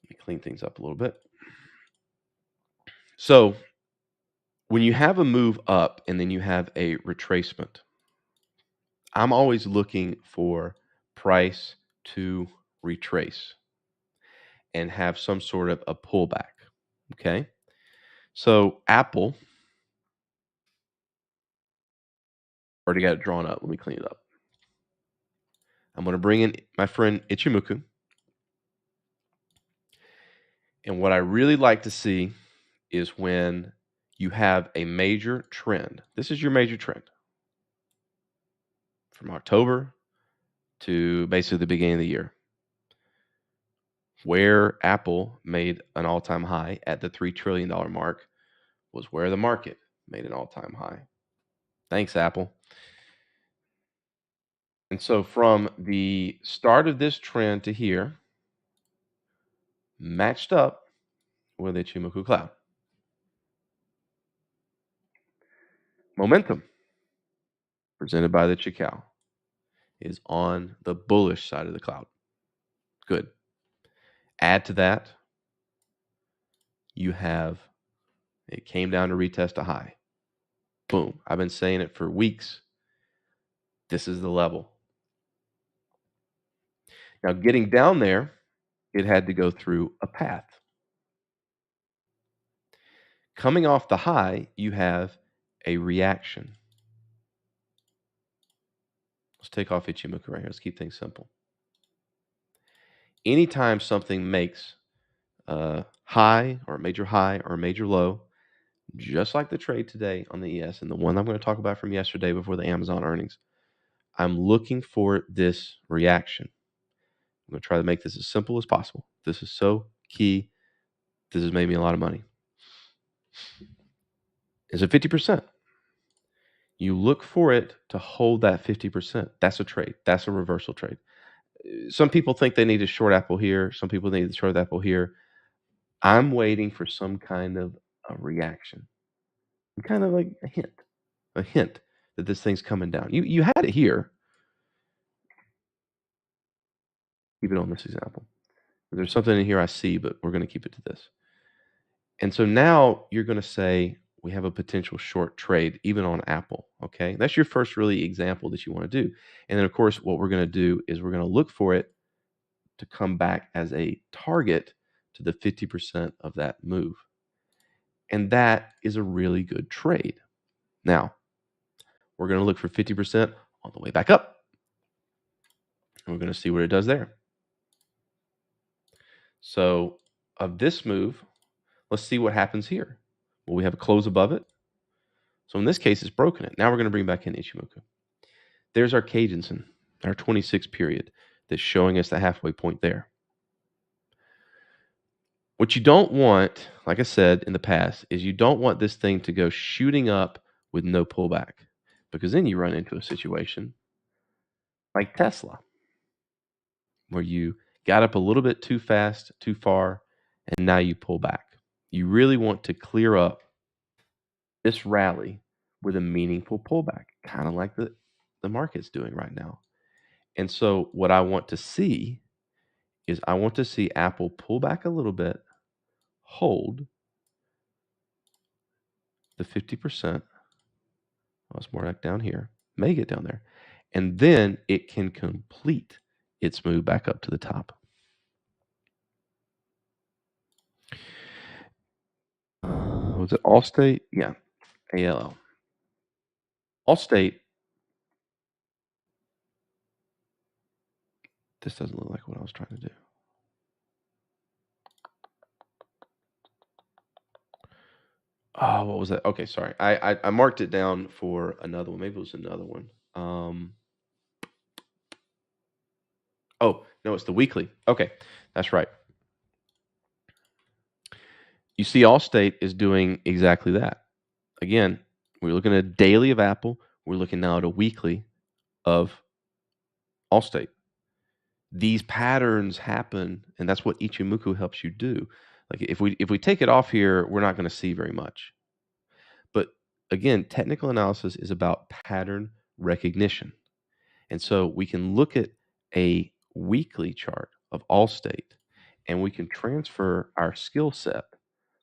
Let me clean things up a little bit. So when you have a move up and then you have a retracement, I'm always looking for price to retrace and have some sort of a pullback. Okay. So Apple already got it drawn up. Let me clean it up. I'm going to bring in my friend Ichimoku. And what I really like to see is when you have a major trend. This is your major trend from October to basically the beginning of the year, where Apple made an all-time high at the $3 trillion mark was where the market made an all-time high. Thanks, Apple. And so from the start of this trend to here, matched up with Ichimoku Cloud. Momentum presented by the Chikou is on the bullish side of the cloud. Good. Add to that, you have, it came down to retest a high. Boom. I've been saying it for weeks. This is the level. Now, getting down there, it had to go through a path. Coming off the high, you have a reaction. Let's take off Ichimoku right here. Let's keep things simple. Anytime something makes a high or a major low, just like the trade today on the ES and the one I'm going to talk about from yesterday before the Amazon earnings, I'm looking for this reaction. I'm going to try to make this as simple as possible. This is so key. This has made me a lot of money. Is it 50%? You look for it to hold that 50%. That's a trade. That's a reversal trade. Some people think they need to short Apple here. Some people need to short Apple here. I'm waiting for some kind of a reaction. Kind of like a hint that this thing's coming down. You had it here. Keep it on this example. There's something in here I see, but we're going to keep it to this. And so now you're going to say, we have a potential short trade, even on Apple, okay? That's your first really example that you want to do. And then, of course, what we're going to do is we're going to look for it to come back as a target to the 50% of that move. And that is a really good trade. Now, we're going to look for 50% on the way back up. And we're going to see what it does there. So of this move, let's see what happens here. Will we have a close above it? So in this case, it's broken it. Now we're going to bring back in Ichimoku. There's our Keijinsen, our 26 period that's showing us the halfway point there. What you don't want, like I said in the past, is you don't want this thing to go shooting up with no pullback, because then you run into a situation like Tesla, where you got up a little bit too fast, too far, and now you pull back. You really want to clear up this rally with a meaningful pullback, kind of like the market's doing right now. And so what I want to see is I want to see Apple pull back a little bit, hold the 50%. Oh, it's more like down here. May get down there. And then it can complete its move back up to the top. Was it Allstate? Yeah, ALL. Allstate. This doesn't look like what I was trying to do. Oh, what was that? Okay, sorry. I marked it down for another one. Maybe it was another one. Oh, no, it's the weekly. Okay, that's right. You see Allstate is doing exactly that. Again, we're looking at a daily of Apple. We're looking now at a weekly of Allstate. These patterns happen, and that's what Ichimoku helps you do. Like if we take it off here, we're not going to see very much. But again, technical analysis is about pattern recognition. And so we can look at a weekly chart of Allstate, and we can transfer our skill set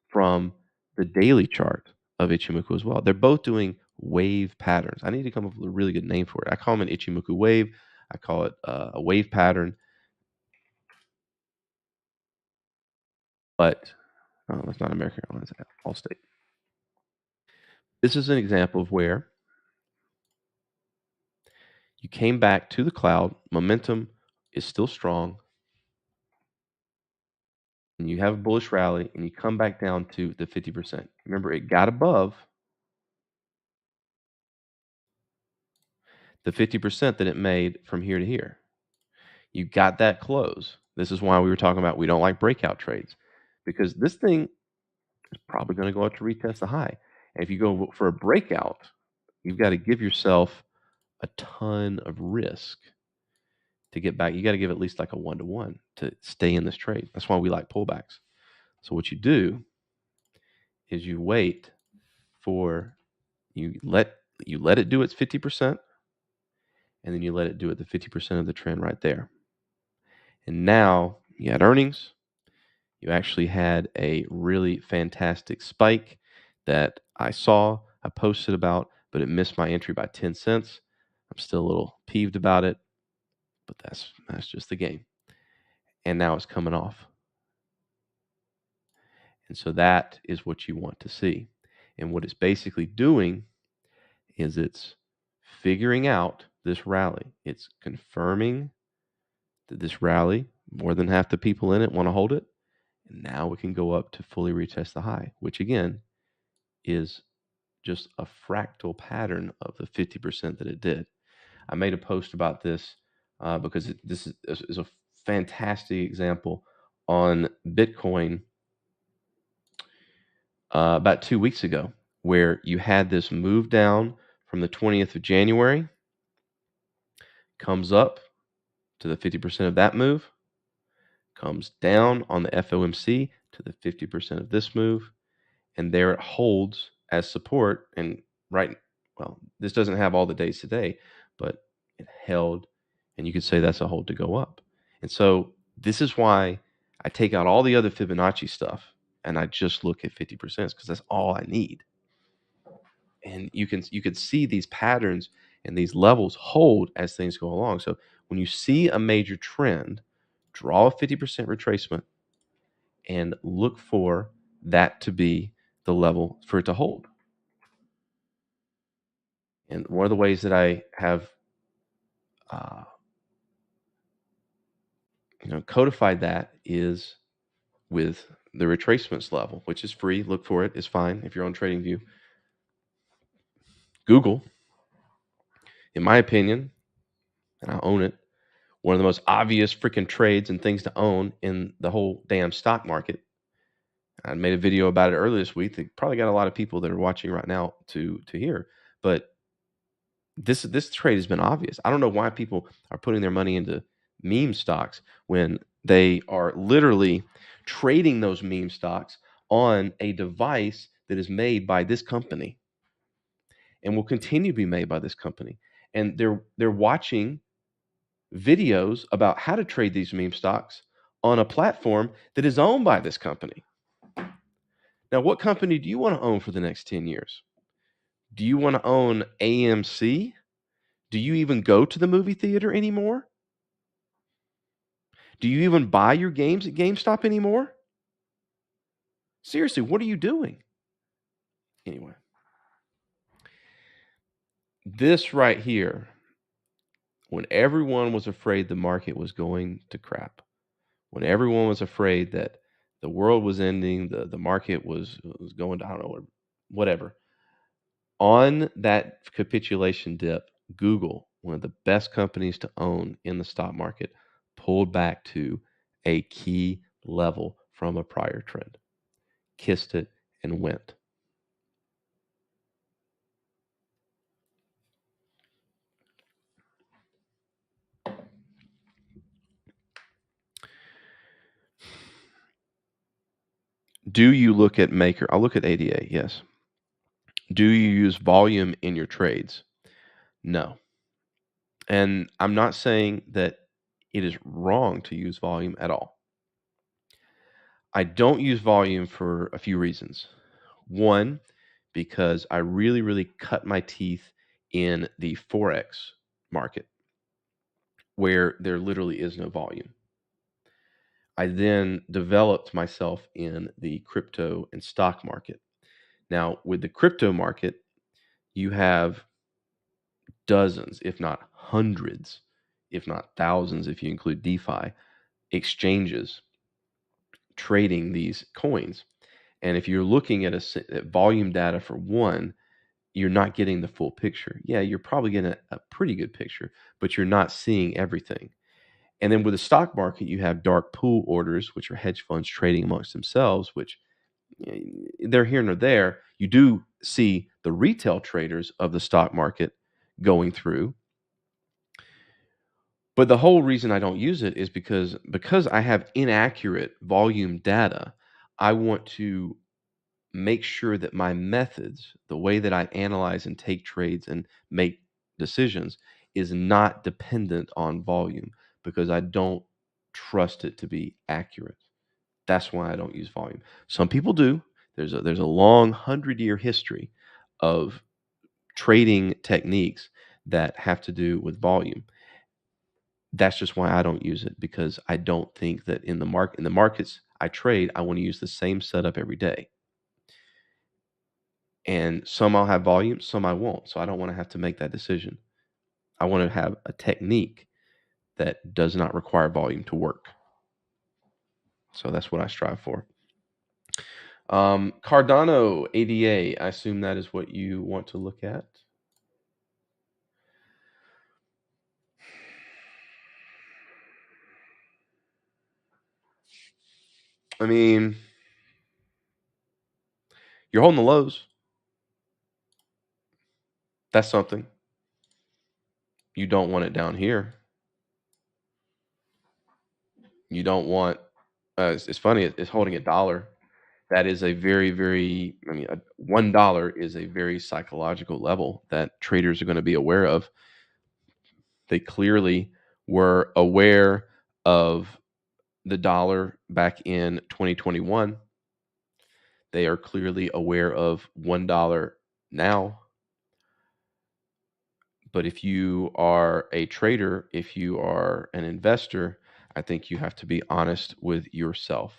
from the daily chart of Ichimoku as well. They're both doing wave patterns. I need to come up with a really good name for it. I call them an Ichimoku wave. I call it a wave pattern. But that's not American Airlines, Allstate. This is an example of where you came back to the cloud, momentum is still strong, and you have a bullish rally, and you come back down to the 50%. Remember, it got above the 50% that it made from here to here. You got that close. This is why we were talking about we don't like breakout trades, because this thing is probably going to go out to retest the high. And if you go for a breakout, you've got to give yourself a ton of risk to get back. You got to give at least like a 1-to-1 to stay in this trade. That's why we like pullbacks. So what you do is you wait for you let it do its 50%, and then you let it do it the 50% of the trend right there. And now you had earnings. You actually had a really fantastic spike that I saw, I posted about, but it missed my entry by 10 cents. I'm still a little peeved about it, but that's just the game. And now it's coming off. And so that is what you want to see. And what it's basically doing is it's figuring out this rally. It's confirming that this rally, more than half the people in it want to hold it. And now we can go up to fully retest the high, which again is just a fractal pattern of the 50% that it did. I made a post about this because this is a fantastic example on Bitcoin about 2 weeks ago, where you had this move down from the 20th of January, comes up to the 50% of that move, comes down on the FOMC to the 50% of this move, and there it holds as support. And this doesn't have all the days today, but it held, and you could say that's a hold to go up. And so this is why I take out all the other Fibonacci stuff and I just look at 50% because that's all I need. And you can see these patterns and these levels hold as things go along. So when you see a major trend, draw a 50% retracement and look for that to be the level for it to hold. And one of the ways that I have codified that is with the retracements level, which is free. Look for it. It's fine if you're on TradingView. Google, in my opinion, and I own it, one of the most obvious freaking trades and things to own in the whole damn stock market. I made a video about it earlier this week that probably got a lot of people that are watching right now to hear. But this trade has been obvious. I don't know why people are putting their money into meme stocks when they are literally trading those meme stocks on a device that is made by this company and will continue to be made by this company. And they're watching videos about how to trade these meme stocks on a platform that is owned by this company. Now, what company do you want to own for the next 10 years? Do you want to own AMC? Do you even go to the movie theater anymore? Do you even buy your games at GameStop anymore? Seriously, what are you doing? Anyway, this right here, when everyone was afraid the market was going to crap, when everyone was afraid that the world was ending, the market was going to, I don't know, whatever, on that capitulation dip, Google, one of the best companies to own in the stock market, pulled back to a key level from a prior trend, kissed it, and went. Do you look at Maker? I'll look at ADA, yes. Do you use volume in your trades? No. And I'm not saying that it is wrong to use volume at all. I don't use volume for a few reasons. One, because I really, really cut my teeth in the Forex market where there literally is no volume. I then developed myself in the crypto and stock market. Now, with the crypto market, you have dozens, if not hundreds, if not thousands, if you include DeFi, exchanges trading these coins. And if you're looking at at volume data for one, you're not getting the full picture. Yeah, you're probably getting a pretty good picture, but you're not seeing everything. And then with the stock market, you have dark pool orders, which are hedge funds trading amongst themselves, which they're here nor there. You do see the retail traders of the stock market going through. But the whole reason I don't use it is because I have inaccurate volume data. I want to make sure that my methods, the way that I analyze and take trades and make decisions, is not dependent on volume because I don't trust it to be accurate. That's why I don't use volume. Some people do. There's a long 100-year history of trading techniques that have to do with volume. That's just why I don't use it, because I don't think that in the markets I trade, I want to use the same setup every day. And some I'll have volume, some I won't. So I don't want to have to make that decision. I want to have a technique that does not require volume to work. So that's what I strive for. Cardano ADA, I assume that is what you want to look at. I mean, you're holding the lows. That's something. You don't want it down here. You don't want, it's funny, it's holding $1. That is a very, very, I mean, $1 is a very psychological level that traders are going to be aware of. They clearly were aware of the dollar back in 2021. They are clearly aware of $1 now. But if you are a trader, if you are an investor, I think you have to be honest with yourself.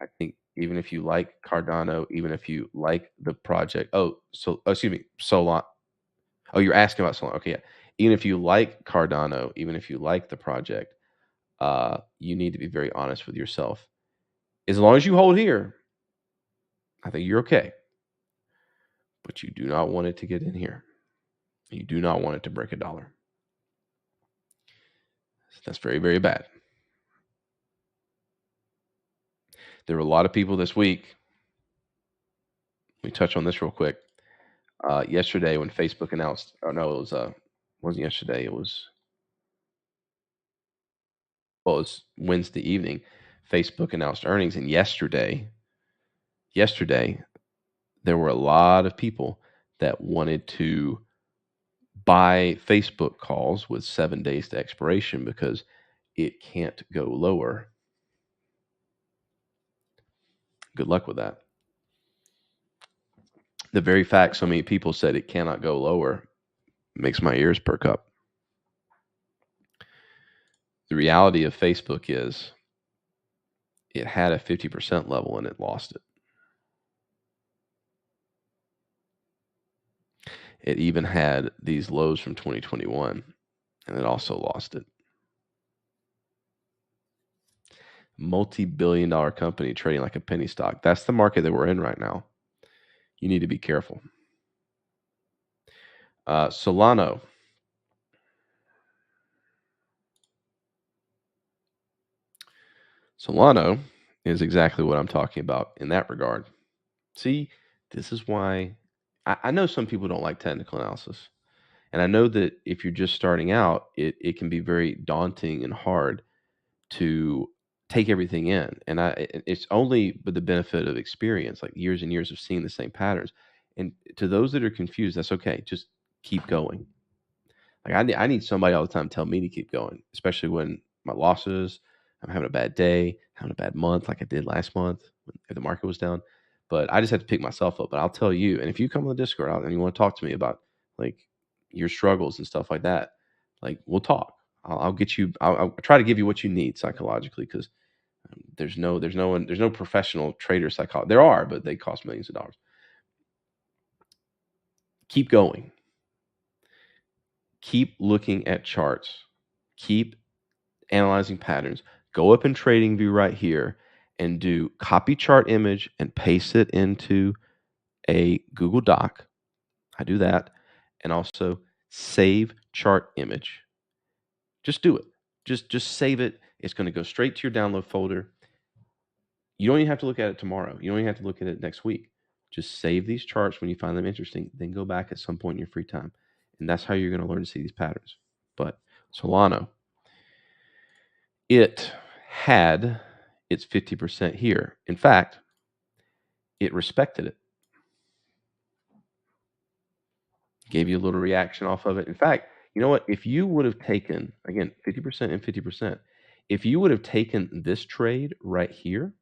I think even if you like Cardano, even if you like the project, Solana. Oh, you're asking about Solana. Okay, yeah. Even if you like Cardano, even if you like the project, you need to be very honest with yourself. As long as you hold here, I think you're okay. But you do not want it to get in here. You do not want it to break $1. That's very, very bad. There were a lot of people this week. Let me touch on this real quick. Yesterday, when Facebook announced, wasn't yesterday. It was Wednesday evening. Facebook announced earnings, and yesterday, there were a lot of people that wanted to buy Facebook calls with 7 days to expiration because it can't go lower. Good luck with that. The very fact so many people said it cannot go lower makes my ears perk up. The reality of Facebook is it had a 50% level and it lost it. It even had these lows from 2021 and it also lost it. Multi-billion-dollar company trading like a penny stock. That's the market that we're in right now. You need to be careful. Solana. Solana is exactly what I'm talking about in that regard. See, this is why I know some people don't like technical analysis. And I know that if you're just starting out, it can be very daunting and hard to take everything in. And it's only with the benefit of experience, like years and years of seeing the same patterns. And to those that are confused, that's okay. Just keep going. Like I need somebody all the time to tell me to keep going, especially when my losses, I'm having a bad day, having a bad month like I did last month if the market was down. But I just have to pick myself up. But I'll tell you, and if you come on the Discord and you want to talk to me about like your struggles and stuff like that, like we'll talk. I'll get you. I'll try to give you what you need psychologically because There's no professional trader psychology. There are, but they cost millions of dollars. Keep going. Keep looking at charts. Keep analyzing patterns. Go up in TradingView right here and do copy chart image and paste it into a Google Doc. I do that. And also save chart image. Just do it. Just save it. It's going to go straight to your download folder. You don't even have to look at it tomorrow. You don't even have to look at it next week. Just save these charts when you find them interesting. Then go back at some point in your free time. And that's how you're going to learn to see these patterns. But Solana, it had its 50% here. In fact, it respected it. Gave you a little reaction off of it. In fact, you know what? If you would have taken, again, 50% and 50%, if you would have taken this trade right here,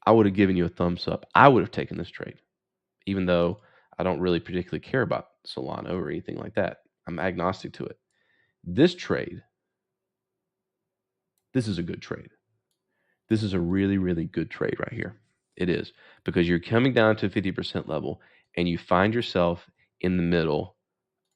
I would have given you a thumbs up. I would have taken this trade, even though I don't really particularly care about Solana or anything like that. I'm agnostic to it. This trade, this is a good trade. This is a really, really good trade right here. It is, because you're coming down to a 50% level and you find yourself in the middle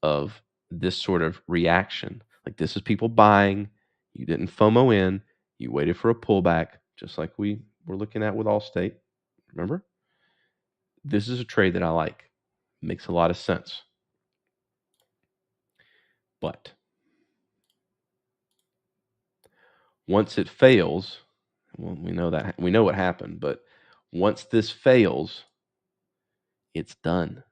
of this sort of reaction. Like, this is people buying. You didn't FOMO in. You waited for a pullback, just like we were looking at with Allstate. Remember? This is a trade that I like. Makes a lot of sense. But once it fails, well, we know what happened, but once this fails, it's done.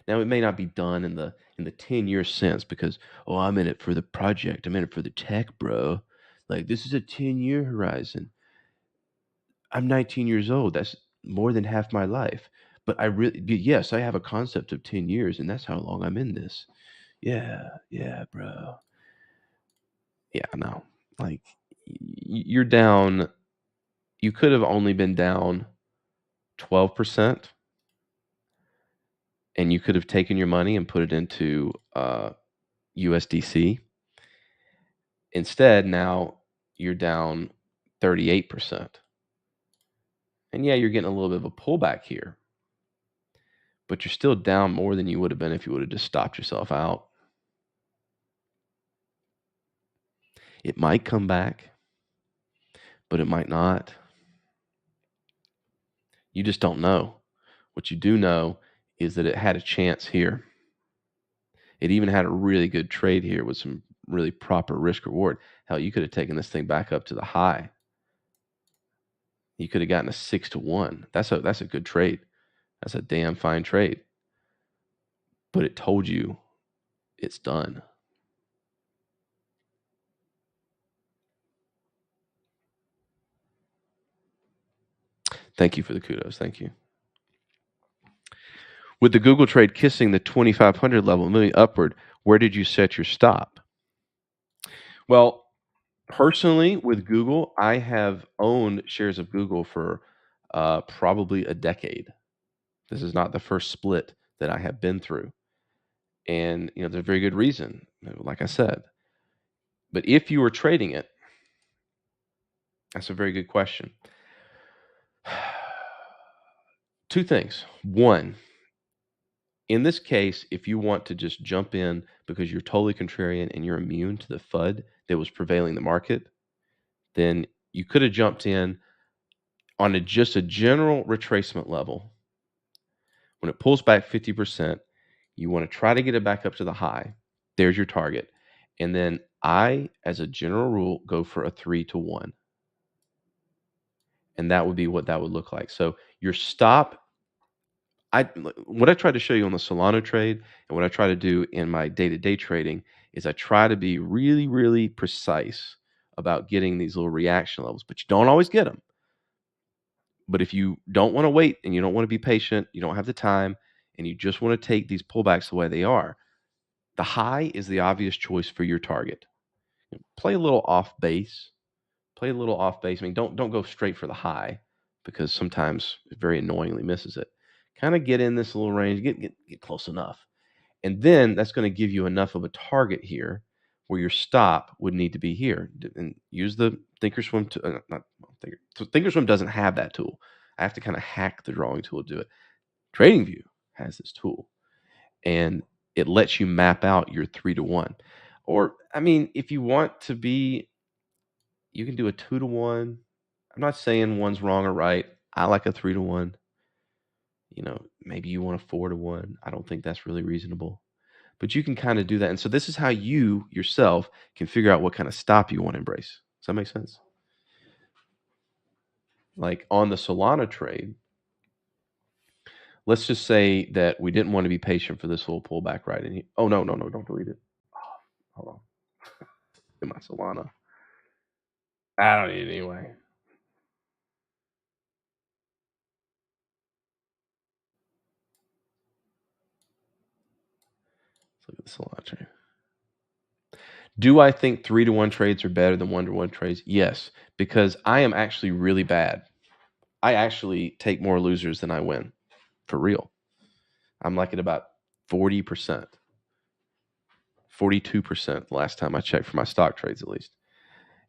Now, it may not be done in the 10-year sense, because, oh, I'm in it for the project. I'm in it for the tech, bro. Like, this is a 10-year horizon. I'm 19 years old. That's more than half my life. But yes, I have a concept of 10 years, and that's how long I'm in this. Yeah, bro. Yeah, no. Like, you're down. You could have only been down 12%, and you could have taken your money and put it into USDC. Instead, now you're down 38%. And yeah, you're getting a little bit of a pullback here, but you're still down more than you would have been if you would have just stopped yourself out. It might come back, but it might not. You just don't know. What you do know is that it had a chance here. It even had a really good trade here with some really proper risk reward. Hell, you could have taken this thing back up to the high. You could have gotten a 6-1. That's a good trade. That's a damn fine trade. But it told you it's done. Thank you for the kudos. Thank you. With the Google trade kissing the 2,500 level, moving upward, where did you set your stop? Well, personally, with Google, I have owned shares of Google for probably a decade. This is not the first split that I have been through. And, there's a very good reason, like I said. But if you were trading it, that's a very good question. Two things. One, in this case, if you want to just jump in because you're totally contrarian and you're immune to the FUD that was prevailing the market, then you could have jumped in on just a general retracement level. When it pulls back 50%, you want to try to get it back up to the high. There's your target. And then I, as a general rule, go for a 3-1. And that would be what that would look like. So your stop, what I try to show you on the Solana trade and what I try to do in my day-to-day trading is I try to be really, really precise about getting these little reaction levels, but you don't always get them. But if you don't want to wait and you don't want to be patient, you don't have the time, and you just want to take these pullbacks the way they are, the high is the obvious choice for your target. Play a little off base. Play a little off base. I mean, don't go straight for the high, because sometimes it very annoyingly misses it. Kind of get in this little range, get close enough. And then that's going to give you enough of a target here where your stop would need to be here. And use the Thinkorswim. Thinkorswim doesn't have that tool. I have to kind of hack the drawing tool to do it. TradingView has this tool, and it lets you map out your 3-to-1. Or, I mean, if you want to be, you can do a 2-to-1. I'm not saying one's wrong or right. I like a 3-to-1. Maybe you want a 4-to-1. I don't think that's really reasonable. But you can kind of do that. And so this is how you yourself can figure out what kind of stop you want to embrace. Does that make sense? Like on the Solana trade, let's just say that we didn't want to be patient for this little pullback right in here. Oh, no, don't delete it. Oh, hold on. In my Solana. I don't need it anyway. Let's look at the Solana trade. Do I think 3-to-1 trades are better than 1-to-1 trades? Yes, because I am actually really bad. I actually take more losers than I win, for real. I'm like at about 40%, 42% the last time I checked for my stock trades at least.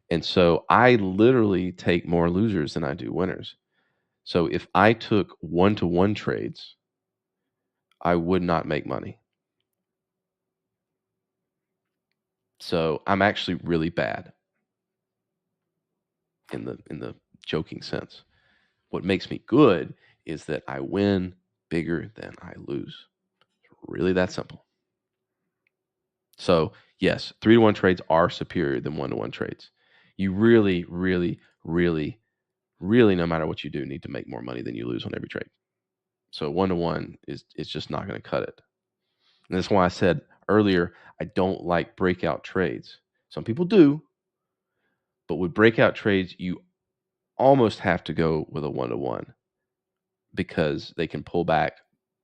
And so I literally take more losers than I do winners. So if I took 1-to-1 trades, I would not make money. So I'm actually really bad in the joking sense. What makes me good is that I win bigger than I lose. It's really that simple. So yes, 3-to-1 trades are superior than 1-to-1 trades. You really, really, really, really, no matter what you do, need to make more money than you lose on every trade. So 1-to-1 is just not going to cut it. And that's why I said earlier, I don't like breakout trades. Some people do, but with breakout trades, you almost have to go with a 1-to-1 because they can pull back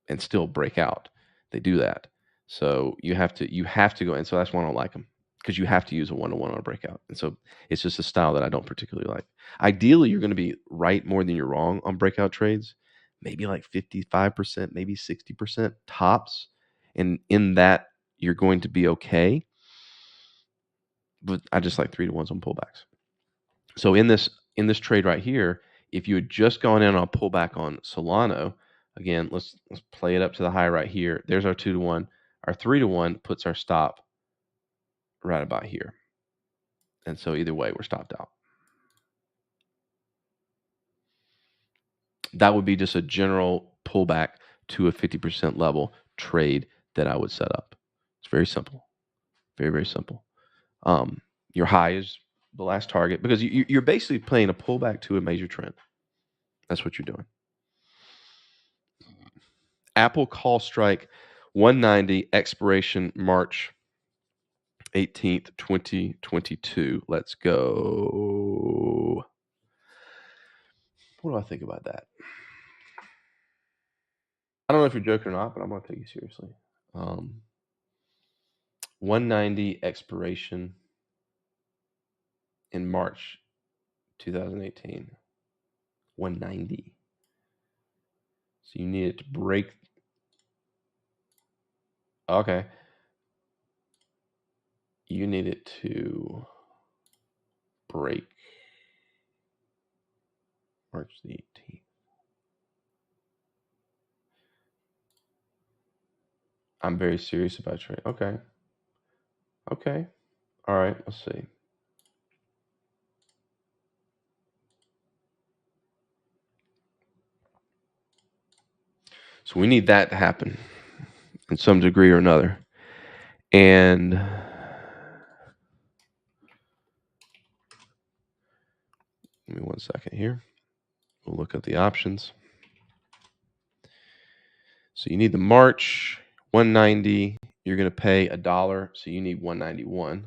and still break out. They do that. So you have to go. And so that's why I don't like them, because you have to use a 1-to-1 on a breakout. And so it's just a style that I don't particularly like. Ideally, you're going to be right more than you're wrong on breakout trades, maybe like 55%, maybe 60% tops. And in that, you're going to be okay. But I just like 3-to-1s on pullbacks. So in this trade right here, if you had just gone in on a pullback on Solana, again, let's play it up to the high right here. There's our 2-to-1. Our 3-to-1 puts our stop right about here. And so either way, we're stopped out. That would be just a general pullback to a 50% level trade that I would set up. It's very simple. Very, very simple. Your high is the last target because you're basically playing a pullback to a major trend. That's what you're doing. Apple call strike 190, expiration March 18th, 2022. Let's go. What do I think about that? I don't know if you're joking or not, but I'm going to take you seriously. 190 expiration in March 2018. 190. So you need it to break. Okay. You need it to break March the 18th. I'm very serious about trade. Okay. Okay. All right. Let's see. So we need that to happen in some degree or another. And give me 1 second here. We'll look at the options. So you need the March 190. You're going to pay $1. So you need 191.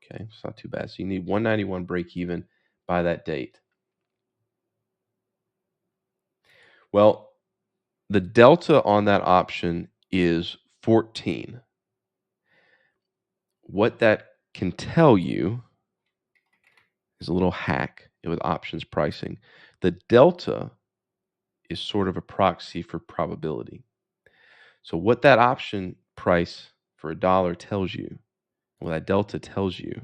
Okay, it's not too bad. So you need 191 break even by that date. Well, the delta on that option is 14. What that can tell you is a little hack with options pricing. The delta is sort of a proxy for probability. So what that option price for $1 tells you, what that delta tells you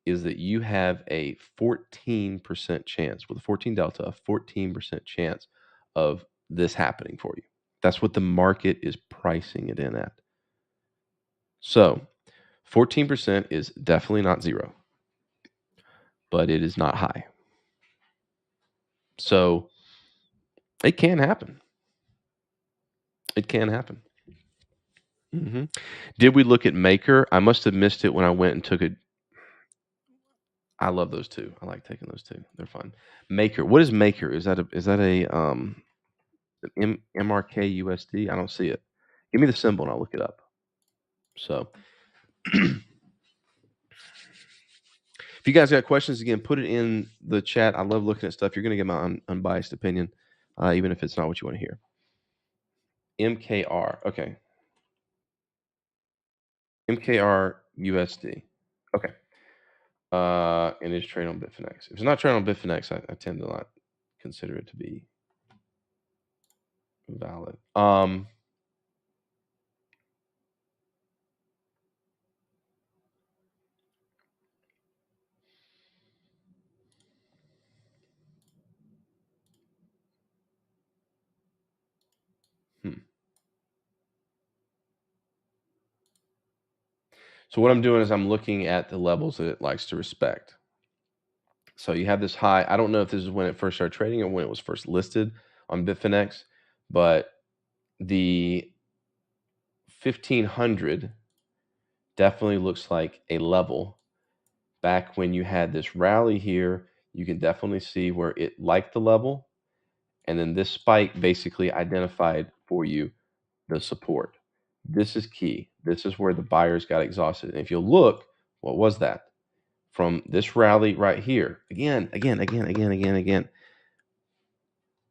is that you have a 14% chance, with a 14 delta, a 14% chance of this happening for you. That's what the market is pricing it in at. So 14% is definitely not zero, but it is not high. So it can happen. It can happen. Did we look at Maker? I must have missed it when I went and took it. I love those two. I like taking those two. They're fun. Maker. What is Maker? Is that a MRK USD? I don't see it. Give me the symbol and I'll look it up. So if you guys got questions, again, put it in the chat. I love looking at stuff. You're going to get my unbiased opinion, even if it's not what you want to hear. MKR. Okay. MKR USD. Okay. And it's traded on Bitfinex. If it's not traded on Bitfinex, I tend to not consider it to be valid. So what I'm doing is I'm looking at the levels that it likes to respect. So you have this high. I don't know if this is when it first started trading or when it was first listed on Bitfinex, but the 1500 definitely looks like a level. Back when you had this rally here, you can definitely see where it liked the level. And then this spike basically identified for you the support. This is key. This is where the buyers got exhausted. And if you look, what was that? From this rally right here. Again.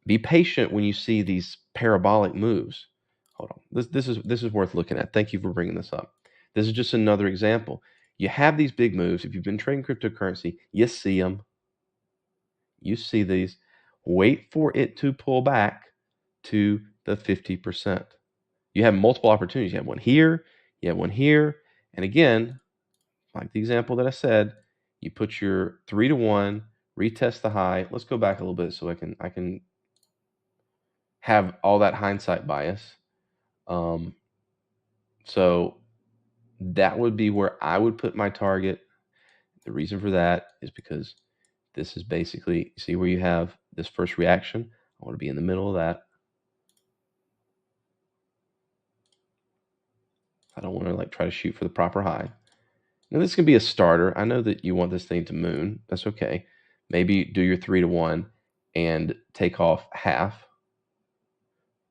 Be patient when you see these parabolic moves. Hold on. This is worth looking at. Thank you for bringing this up. This is just another example. You have these big moves. If you've been trading cryptocurrency, you see them. You see these. Wait for it to pull back to the 50%. You have multiple opportunities. You have one here, you have one here, and again, like the example that I said, you put your 3-to-1, retest the high. Let's go back a little bit so I can have all that hindsight bias. So that would be where I would put my target. The reason for that is because this is basically, see where you have this first reaction? I want to be in the middle of that. I don't want to like try to shoot for the proper high. Now this can be a starter. I know that you want this thing to moon. That's okay. Maybe do your 3-to-1 and take off half,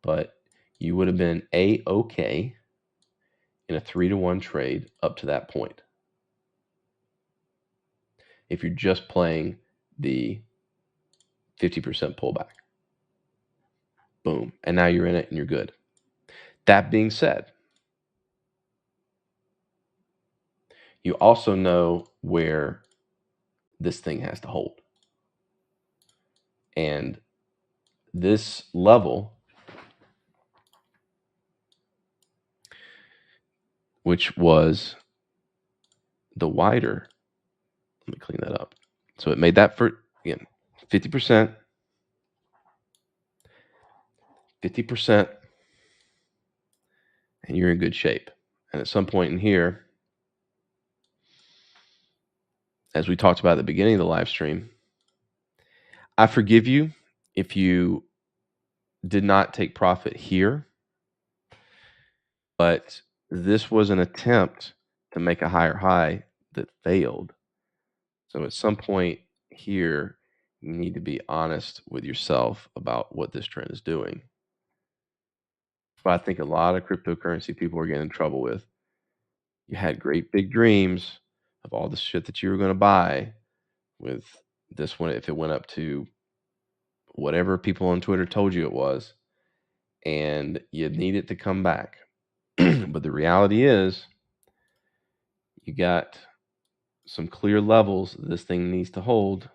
but you would have been A-okay in a 3-to-1 trade up to that point. If you're just playing the 50% pullback. Boom. And now you're in it and you're good. That being said, you also know where this thing has to hold. And this level, which was the wider, let me clean that up. So it made that for, again, 50%, 50%, and you're in good shape. And at some point in here, as we talked about at the beginning of the live stream, I forgive you if you did not take profit here, but this was an attempt to make a higher high that failed. So at some point here, you need to be honest with yourself about what this trend is doing. But I think a lot of cryptocurrency people are getting in trouble with. You had great big dreams of all the shit that you were going to buy with this one if it went up to whatever people on Twitter told you it was, and you need it to come back. But the reality is you got some clear levels this thing needs to hold.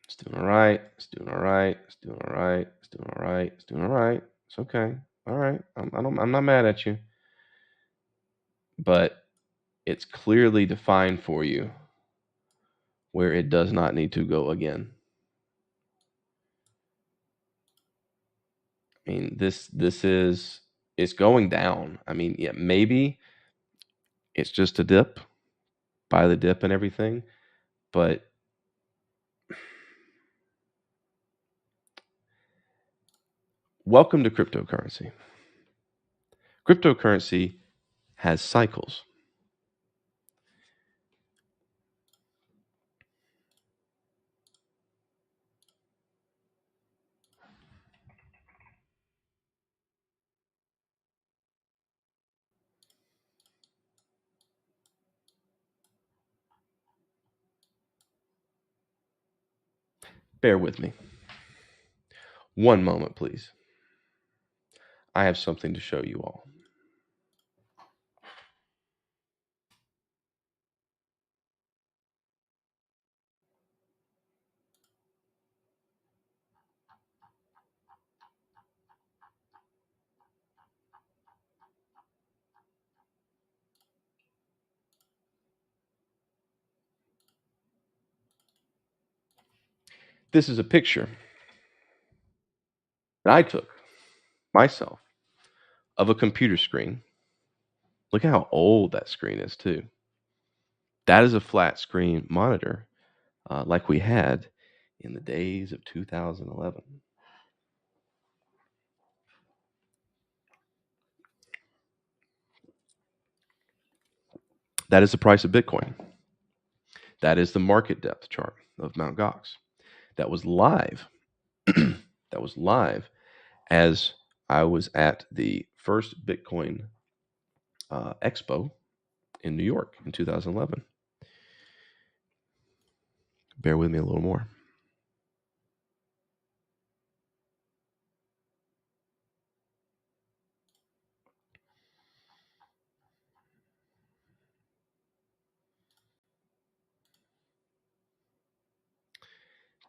It's doing all right. It's doing all right. It's doing all right. It's doing all right. It's doing all right. It's okay. All right. I'm not mad at you, but it's clearly defined for you where it does not need to go again. I mean, it's going down. I mean, yeah, maybe it's just a dip, buy the dip and everything, but welcome to cryptocurrency. Cryptocurrency has cycles. Bear with me. One moment, please. I have something to show you all. This is a picture that I took myself of a computer screen. Look at how old that screen is, too. That is a flat screen monitor like we had in the days of 2011. That is the price of Bitcoin. That is the market depth chart of Mt. Gox. That was live. That was live as I was at the first Bitcoin Expo in New York in 2011. Bear with me a little more.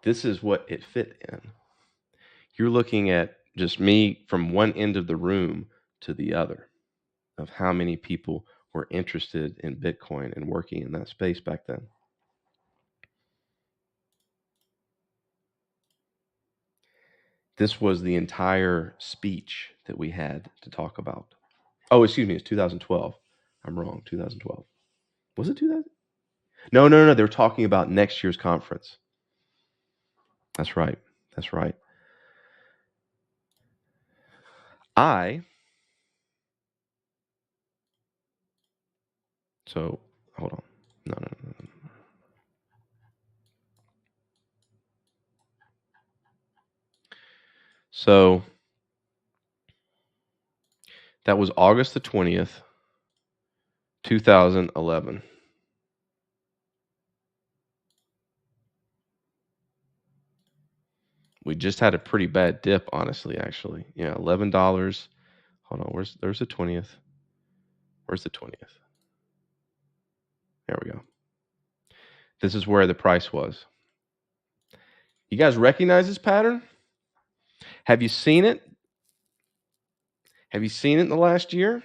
This is what it fit in. You're looking at just me from one end of the room to the other of how many people were interested in Bitcoin and working in that space back then. This was the entire speech that we had to talk about. Oh, excuse me, it's 2012. I'm wrong, 2012. Was it 2000? No. They were talking about next year's conference. That's right. So, hold on. No. So, that was August the 20th, 2011. We just had a pretty bad dip, honestly, actually. Yeah, $11. Hold on, there's the 20th. Where's the 20th? There we go. This is where the price was. You guys recognize this pattern? Have you seen it? Have you seen it in the last year?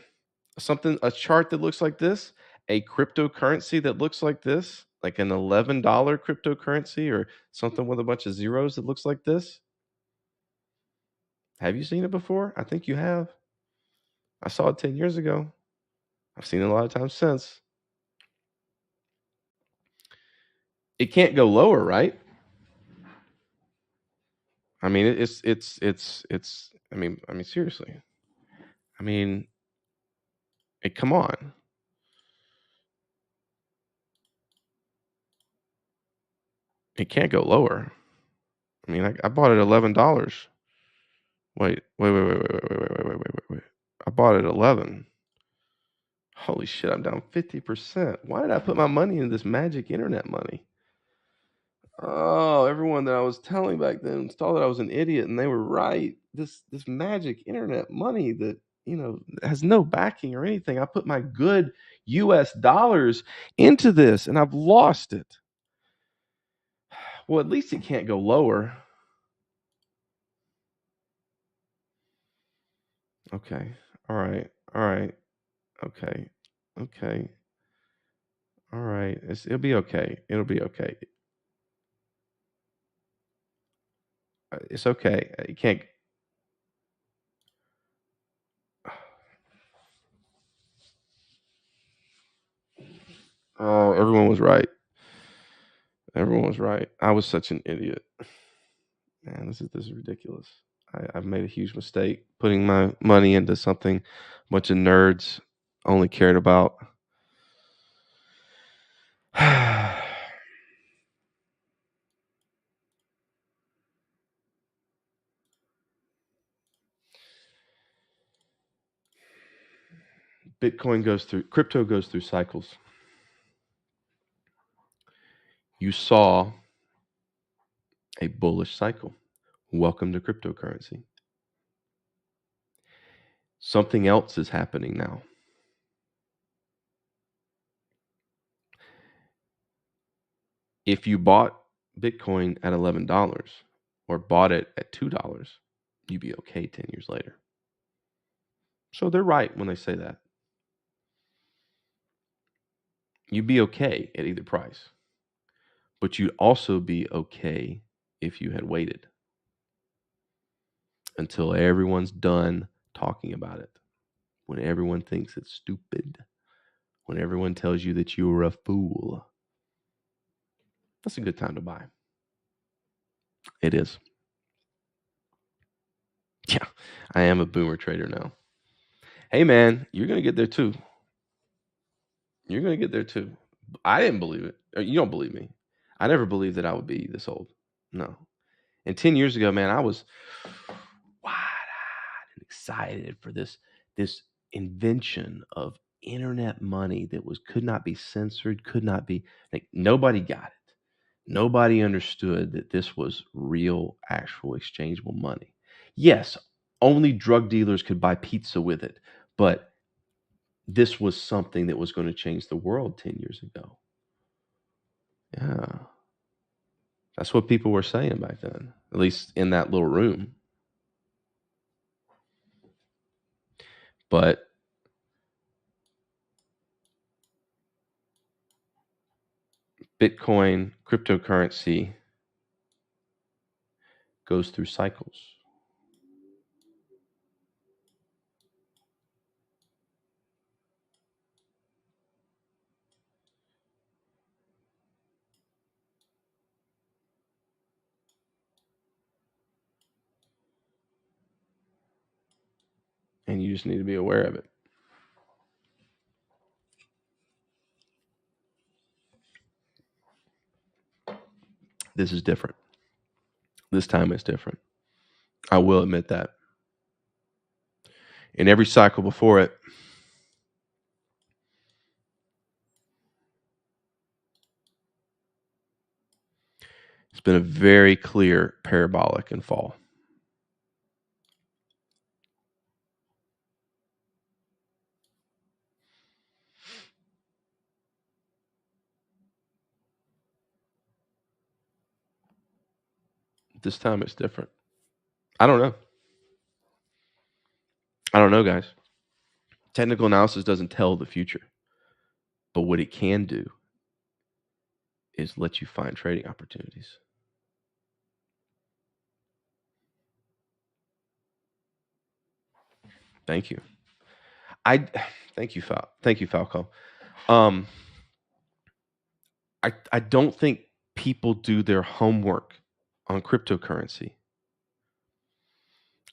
A chart that looks like this, a cryptocurrency that looks like this, like an $11 cryptocurrency or something with a bunch of zeros that looks like this? Have you seen it before? I think you have. I saw it 10 years ago. I've seen it a lot of times since. It can't go lower, right? I mean, it's I mean seriously. I mean, come on. It can't go lower. I mean, I bought it $11. Wait. I bought it 11. Holy shit, I'm down 50%. Why did I put my money into this magic internet money? Oh, everyone that I was telling back then thought that I was an idiot, and they were right. This magic internet money that, has no backing or anything. I put my good US dollars into this, and I've lost it. Well, at least it can't go lower. Okay. All right. All right. Okay. Okay. All right. It'll be okay. It'll be okay. It's okay. You can't. Oh, everyone was right. Everyone was right. I was such an idiot. Man, this is ridiculous. I've made a huge mistake putting my money into something a bunch of nerds only cared about. Crypto goes through cycles. You saw a bullish cycle. Welcome to cryptocurrency. Something else is happening now. If you bought Bitcoin at $11 or bought it at $2, you'd be okay 10 years later. So they're right when they say that. You'd be okay at either price, but you'd also be okay if you had waited until everyone's done talking about it, when everyone thinks it's stupid, when everyone tells you that you were a fool. That's a good time to buy. It is. Yeah, I am a boomer trader now. Hey, man, you're going to get there too. You're going to get there too. I didn't believe it. You don't believe me. I never believed that I would be this old. No. And 10 years ago, man, I was wide-eyed and excited for this invention of internet money that could not be censored, could not be, like, nobody got it. Nobody understood that this was real, actual exchangeable money. Yes, only drug dealers could buy pizza with it, but this was something that was going to change the world 10 years ago. Yeah. That's what people were saying back then, at least in that little room. But Bitcoin, cryptocurrency, goes through cycles. And you just need to be aware of it. This is different. This time it's different. I will admit that. In every cycle before it, it's been a very clear parabolic and fall. This time it's different. I don't know. I don't know, guys. Technical analysis doesn't tell the future. But what it can do is let you find trading opportunities. Thank you. Thank you, Falco. I don't think people do their homework on cryptocurrency.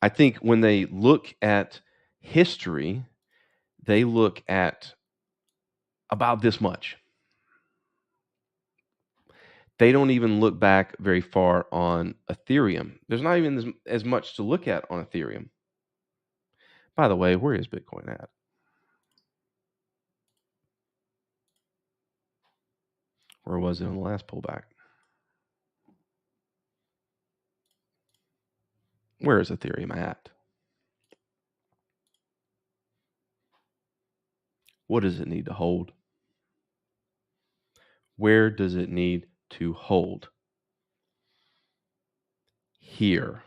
I think when they look at history, they look at about this much. They don't even look back very far on Ethereum. There's not even as much to look at on Ethereum. By the way, where is Bitcoin at? Where was it on the last pullback? Where is Ethereum at? What does it need to hold? Where does it need to hold? Here.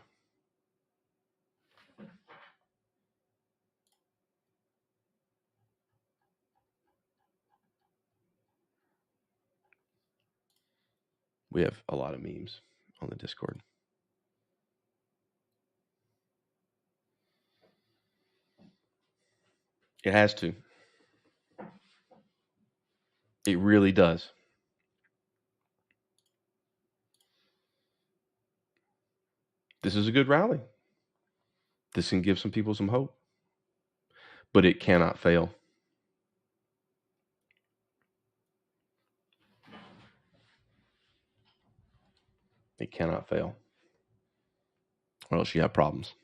We have a lot of memes on the Discord. It has to. It really does. This is a good rally. This can give some people some hope, but it cannot fail. It cannot fail. Or else you have problems.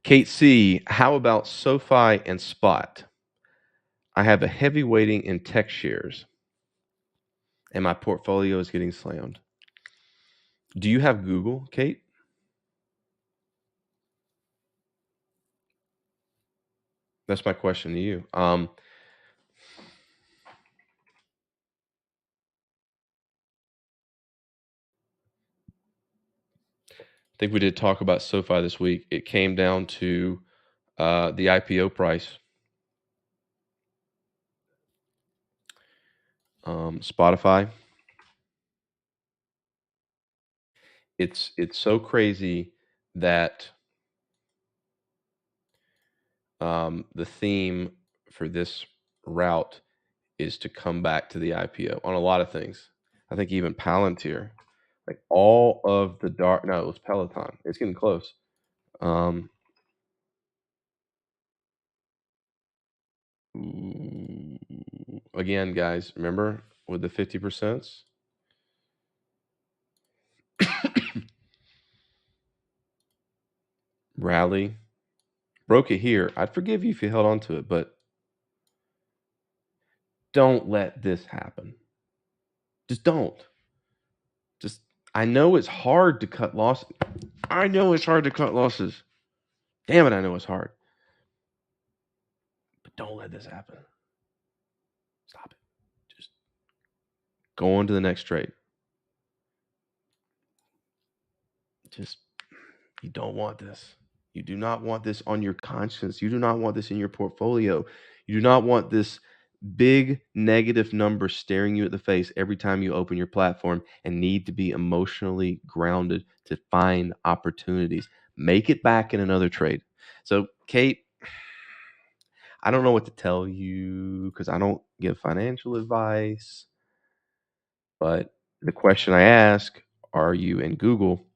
Kate C, how about SoFi and Spot? I have a heavy weighting in tech shares, and my portfolio is getting slammed. Do you have Google, Kate? That's my question to you. I think we did talk about SoFi this week. It came down to the IPO price. Spotify. It's so crazy that the theme for this route is to come back to the IPO on a lot of things. I think even Palantir, like all of the dark. No, it was Peloton. It's getting close. Again, guys, remember with the 50%? Rally. Broke it here. I'd forgive you if you held on to it, but don't let this happen. Just don't. Just, I know it's hard to cut losses. I know it's hard to cut losses. Damn it, I know it's hard. But don't let this happen. Stop it. Just go on to the next trade. Just, you don't want this. You do not want this on your conscience. You do not want this in your portfolio. You do not want this big negative number staring you at the face every time you open your platform and need to be emotionally grounded to find opportunities. Make it back in another trade. So, Kate, I don't know what to tell you because I don't give financial advice. But the question I ask, are you in Google?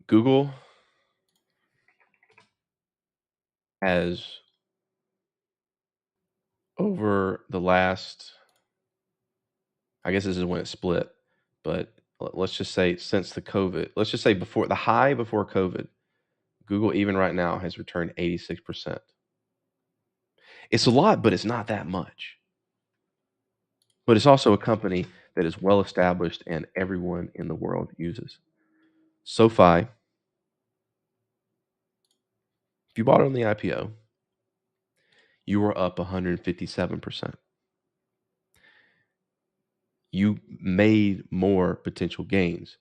Google has, over the last, I guess this is when it split, but let's just say since the COVID, let's just say before the high before COVID, Google even right now has returned 86%. It's a lot, but it's not that much. But it's also a company that is well established and everyone in the world uses. SoFi, if you bought it on the IPO, you were up 157%. You made more potential gains.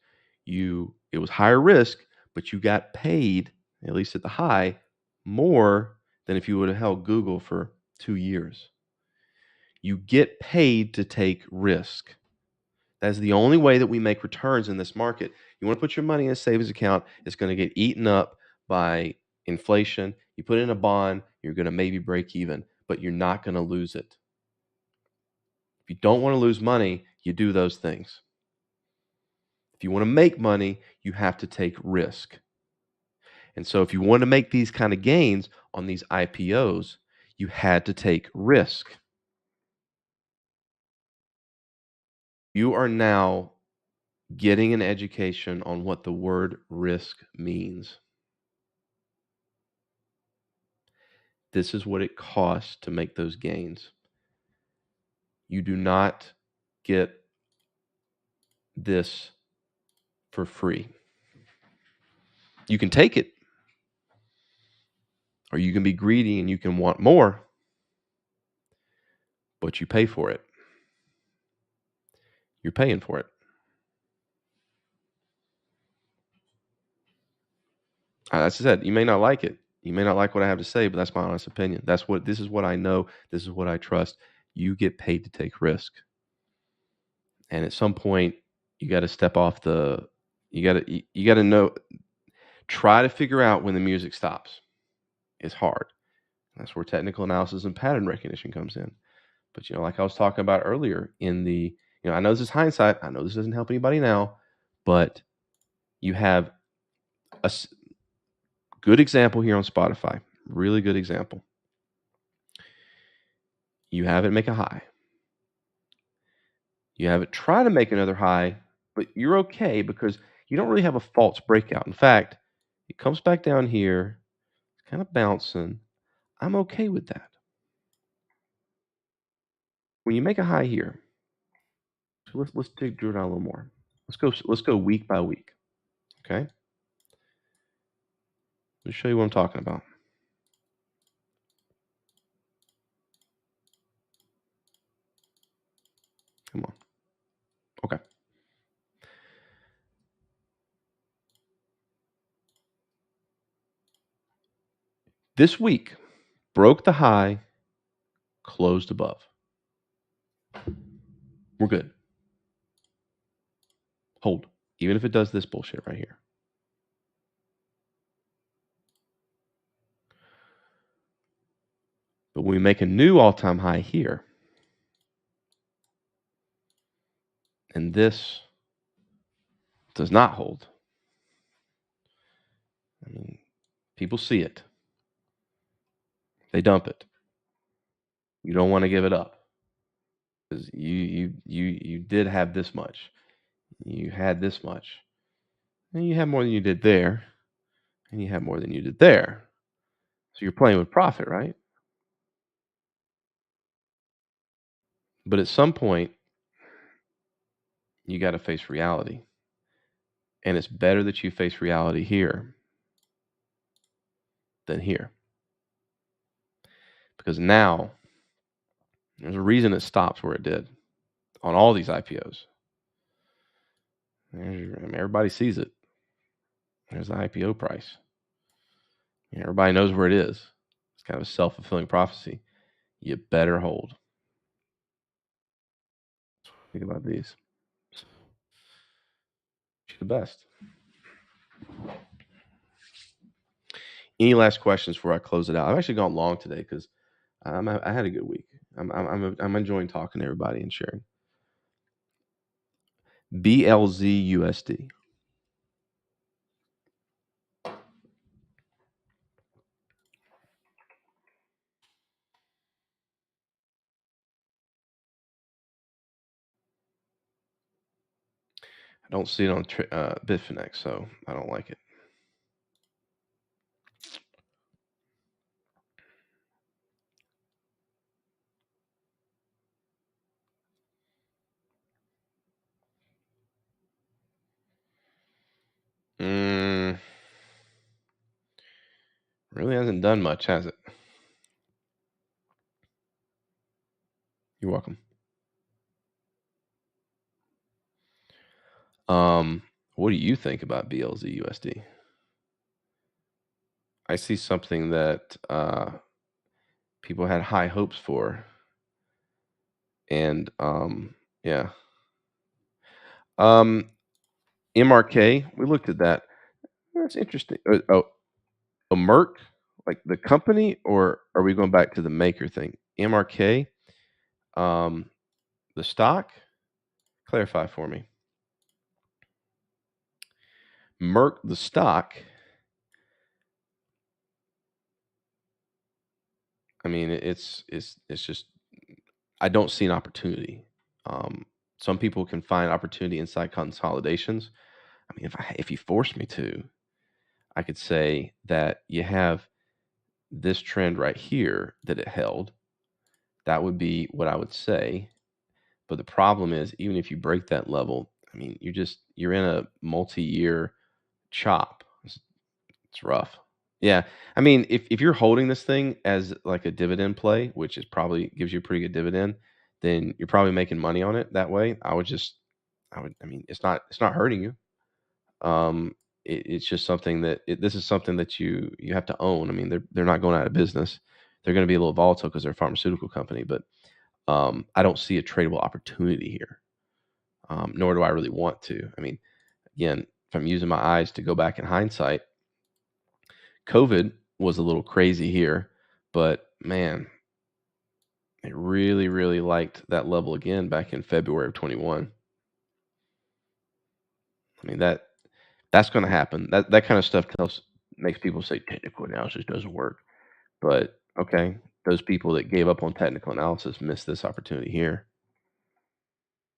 It was higher risk, but you got paid, at least at the high, more than if you would have held Google for 2 years. You get paid to take risk. That's the only way that we make returns in this market. You want to put your money in a savings account, it's going to get eaten up by inflation. You put it in a bond, you're going to maybe break even, but you're not going to lose it. If you don't want to lose money, you do those things. If you want to make money, you have to take risk. And so if you want to make these kind of gains on these IPOs, you had to take risk. You are now getting an education on what the word risk means. This is what it costs to make those gains. You do not get this for free. You can take it, or you can be greedy and you can want more, but you pay for it. You're paying for it. As I said, you may not like it. You may not like what I have to say, but that's my honest opinion. This is what I know. This is what I trust. You get paid to take risk. And at some point, you got to step off you got to know, try to figure out when the music stops. It's hard. That's where technical analysis and pattern recognition comes in. But, like I was talking about earlier I know this is hindsight. I know this doesn't help anybody now, but you have a good example here on Spotify. Really good example. You have it make a high. You have it try to make another high, but you're okay because you don't really have a false breakout. In fact, it comes back down here, it's kind of bouncing. I'm okay with that. When you make a high here, so let's drill down a little more. Let's go week by week. Okay? Let me show you what I'm talking about. Come on. Okay. This week broke the high, closed above. We're good. Hold. Even if it does this bullshit right here. But when we make a new all-time high here, and this does not hold, I mean, people see it. They dump it. You don't want to give it up because you did have this much. You had this much, and you had more than you did there, and you had more than you did there. So you're playing with profit, right? But at some point, you got to face reality, and it's better that you face reality here than here, because now there's a reason it stops where it did on all these IPOs. Everybody sees it. There's the IPO price. Everybody knows where it is. It's kind of a self-fulfilling prophecy. You better hold. Think about these. She's the best. Any last questions before I close it out? I've actually gone long today because I had a good week. I'm enjoying talking to everybody and sharing. BLZUSD. I don't see it on Bitfinex, so I don't like it. Really hasn't done much, has it? You're welcome. What do you think about BLZUSD? I see something that people had high hopes for, and yeah. MRK, we looked at that. That's interesting. A Merck, like the company, or are we going back to the maker thing? MRK, the stock. Clarify for me. Merck, the stock. I mean, it's just, I don't see an opportunity. Some people can find opportunity inside consolidations. I mean, if you force me to, I could say that you have this trend right here that it held. That would be what I would say. But the problem is, even if you break that level, I mean, you're in a multi-year chop. It's rough. Yeah. I mean, if you're holding this thing as like a dividend play, which is probably gives you a pretty good dividend, then you're probably making money on it that way. I mean, it's not hurting you. it's just something that this is something that you have to own. I mean, they're not going out of business. They're going to be a little volatile because they're a pharmaceutical company, but I don't see a tradable opportunity here, nor do I really want to. I mean, again, if I'm using my eyes to go back in hindsight, COVID was a little crazy here, but man, it really, really liked that level again back in February of 21. I mean, that's going to happen. That kind of stuff makes people say technical analysis doesn't work. But okay, those people that gave up on technical analysis missed this opportunity here.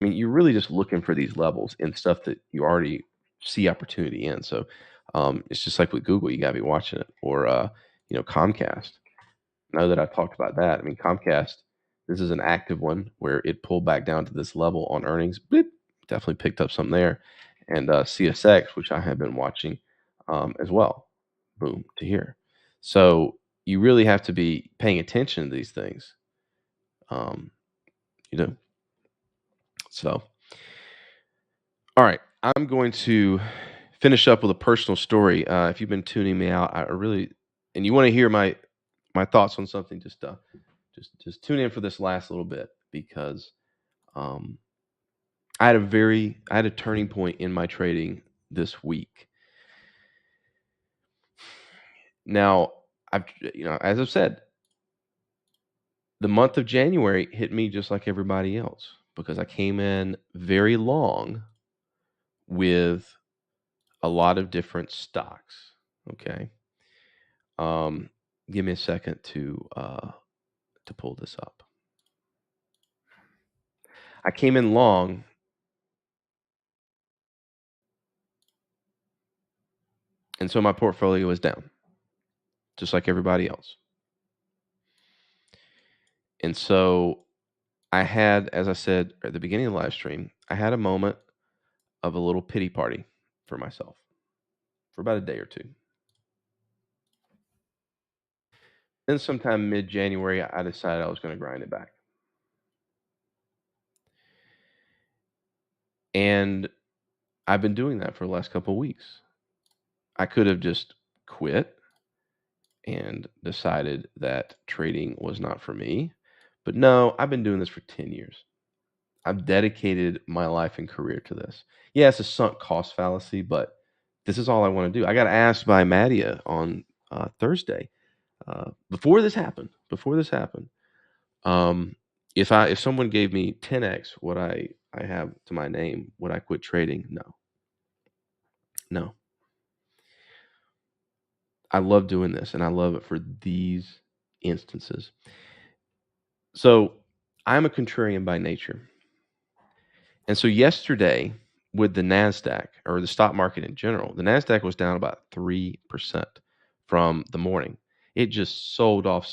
I mean, you're really just looking for these levels in stuff that you already see opportunity in. So it's just like with Google, you got to be watching it, or Comcast. Now that I've talked about that, I mean, Comcast, this is an active one where it pulled back down to this level on earnings. Bleep, definitely picked up something there. And CSX, which I have been watching as well. Boom, to here. So you really have to be paying attention to these things. You know. So, all right, I'm going to finish up with a personal story. If you've been tuning me out, I really, and you want to hear my thoughts on something, just tune in for this last little bit, because I had a turning point in my trading this week. Now, as I've said, the month of January hit me just like everybody else, because I came in very long with a lot of different stocks. Okay. Give me a second to pull this up. I came in long, and so my portfolio was down, just like everybody else. And so I had, as I said at the beginning of the live stream, I had a moment of a little pity party for myself for about a day or two. Then sometime mid-January, I decided I was going to grind it back. And I've been doing that for the last couple of weeks. I could have just quit and decided that trading was not for me. But no, I've been doing this for 10 years. I've dedicated my life and career to this. Yeah, it's a sunk cost fallacy, but this is all I want to do. I got asked by Madia on Thursday, before this happened, if someone gave me 10x what I have to my name, would I quit trading? No. I love doing this, and I love it for these instances. So I'm a contrarian by nature. And so yesterday, with the NASDAQ, or the stock market in general, the NASDAQ was down about 3% from the morning. It just sold off.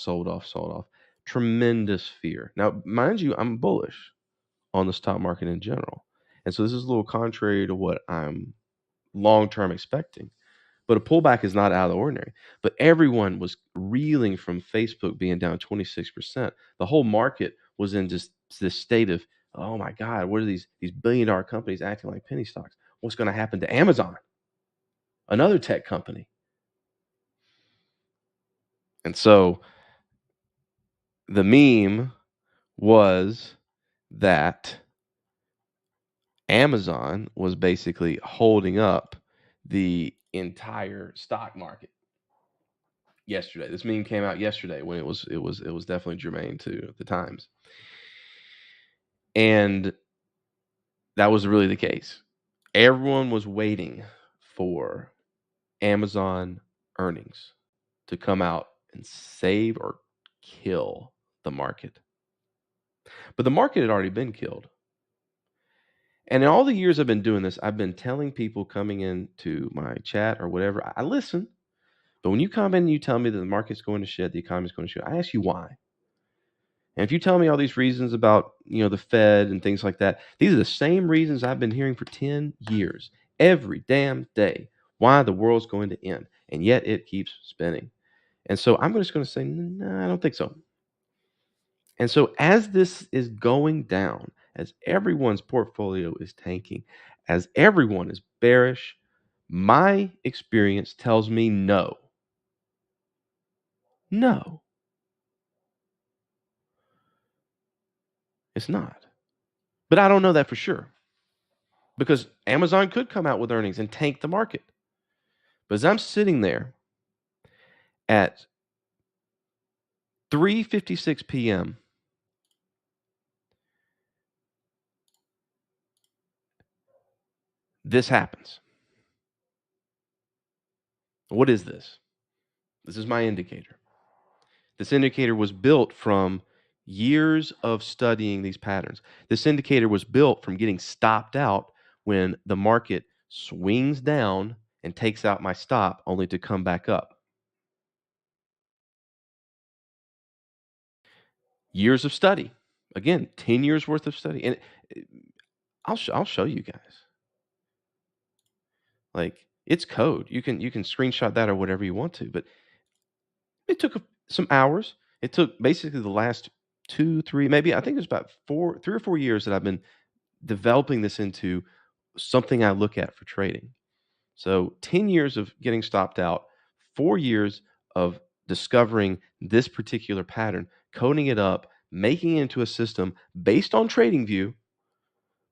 Tremendous fear. Now, mind you, I'm bullish on the stock market in general. And so this is a little contrary to what I'm long-term expecting. But a pullback is not out of the ordinary. But everyone was reeling from Facebook being down 26%. The whole market was in just this state of, oh my God, what are these billion-dollar companies acting like penny stocks? What's going to happen to Amazon, another tech company? And so the meme was that Amazon was basically holding up the entire stock market yesterday. This meme came out yesterday when it was definitely germane to the times. And that was really the case. Everyone was waiting for Amazon earnings to come out and save or kill the market. But the market had already been killed. And in all the years I've been doing this, I've been telling people coming into my chat or whatever, I listen. But when you come in and you tell me that the market's going to shit, the economy's going to shit, I ask you why. And if you tell me all these reasons about, the Fed and things like that, these are the same reasons I've been hearing for 10 years, every damn day, why the world's going to end. And yet it keeps spinning. And so I'm just going to say, no, I don't think so. And so as this is going down, as everyone's portfolio is tanking, as everyone is bearish, My experience tells me no. No, it's not. But I don't know that for sure because Amazon could come out with earnings and tank the market. But as I'm sitting there at 3:56 p.m., this happens. What is this? This is my indicator. This indicator was built from years of studying these patterns. This indicator was built from getting stopped out when the market swings down and takes out my stop only to come back up. Years of study. Again, 10 years worth of study. And I'll show you guys. Like, it's code. You can screenshot that or whatever you want to, but it took some hours. It took basically the last 2, 3, maybe I think it was about 3 or 4 years that I've been developing this into something I look at for trading. So 10 years of getting stopped out, 4 years of discovering this particular pattern, coding it up, making it into a system based on TradingView.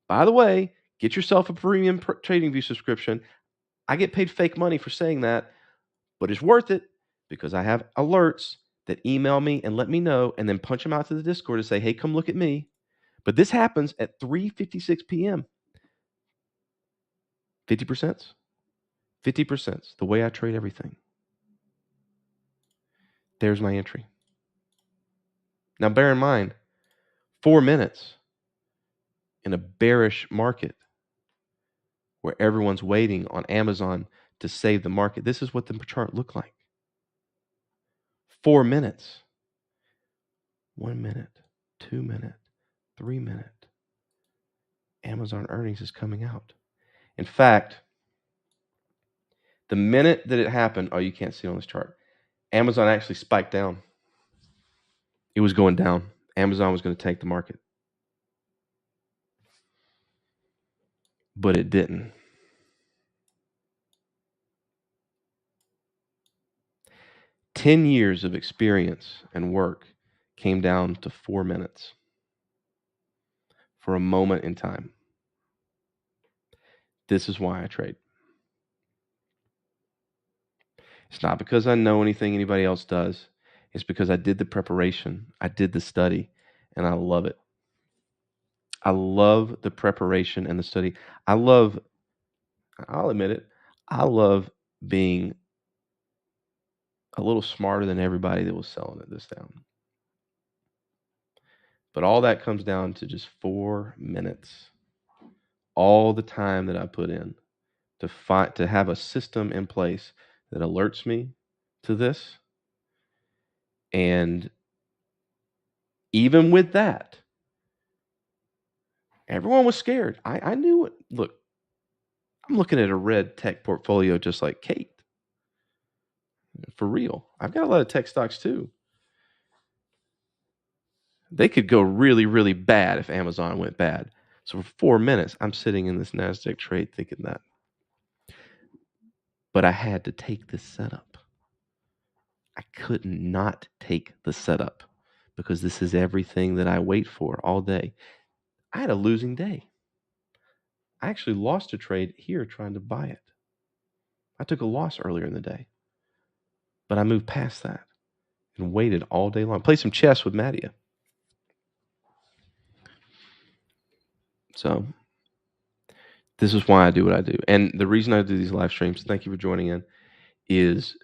By the way, get yourself a premium TradingView subscription. I get paid fake money for saying that, but it's worth it because I have alerts that email me and let me know and then punch them out to the Discord and say, hey, come look at me. But this happens at 3:56 p.m. 50%. 50%, the way I trade everything. There's my entry. Now, bear in mind, 4 minutes in a bearish market where everyone's waiting on Amazon to save the market. This is what the chart looked like. 4 minutes. 1 minute, 2 minute, 3 minute. Amazon earnings is coming out. In fact, the minute that it happened, oh, you can't see it on this chart. Amazon actually spiked down. It was going down. Amazon was going to tank the market. But it didn't. "10 years of experience and work came down to 4 minutes for a moment in time. This is why I trade. It's not because I know anything anybody else does. It's because I did the preparation, I did the study, and I love it. I love the preparation and the study. I'll admit it, I love being a little smarter than everybody that was selling this down. But all that comes down to just 4 minutes. All the time that I put in to have a system in place that alerts me to this. And even with that, everyone was scared. I knew it. Look, I'm looking at a red tech portfolio just like Kate. For real. I've got a lot of tech stocks too. They could go really, really bad if Amazon went bad. So for 4 minutes, I'm sitting in this NASDAQ trade thinking that. But I had to take this setup. I could not take the setup because this is everything that I wait for all day. I had a losing day. I actually lost a trade here trying to buy it. I took a loss earlier in the day, but I moved past that and waited all day long. Played some chess with Mattia. So this is why I do what I do. And the reason I do these live streams, thank you for joining in, is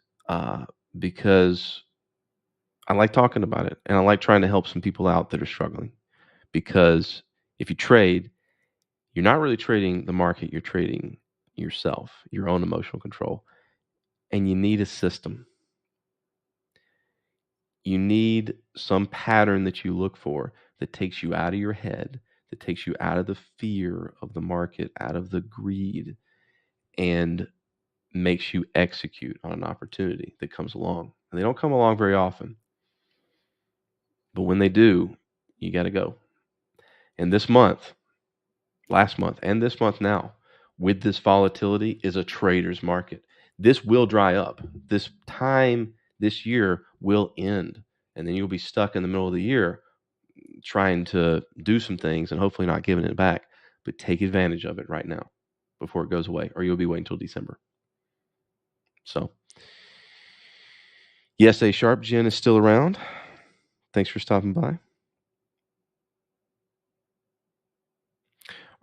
because I like talking about it and I like trying to help some people out that are struggling. Because if you trade, you're not really trading the market, you're trading yourself, your own emotional control. And you need a system. You need some pattern that you look for that takes you out of your head, that takes you out of the fear of the market, out of the greed, and makes you execute on an opportunity that comes along. And they don't come along very often. But when they do, you got to go. And this month, last month, and this month now, with this volatility is a trader's market. This will dry up. This time this year will end, and then you'll be stuck in the middle of the year trying to do some things and hopefully not giving it back. But take advantage of it right now before it goes away, or you'll be waiting until December. So, yes, A Sharp Jen is still around. Thanks for stopping by.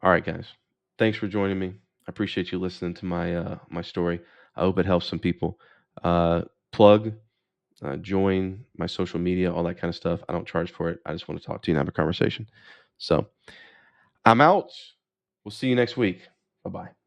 All right, guys. Thanks for joining me. I appreciate you listening to my my story. I hope it helps some people. Plug, join my social media, all that kind of stuff. I don't charge for it. I just want to talk to you and have a conversation. So I'm out. We'll see you next week. Bye-bye.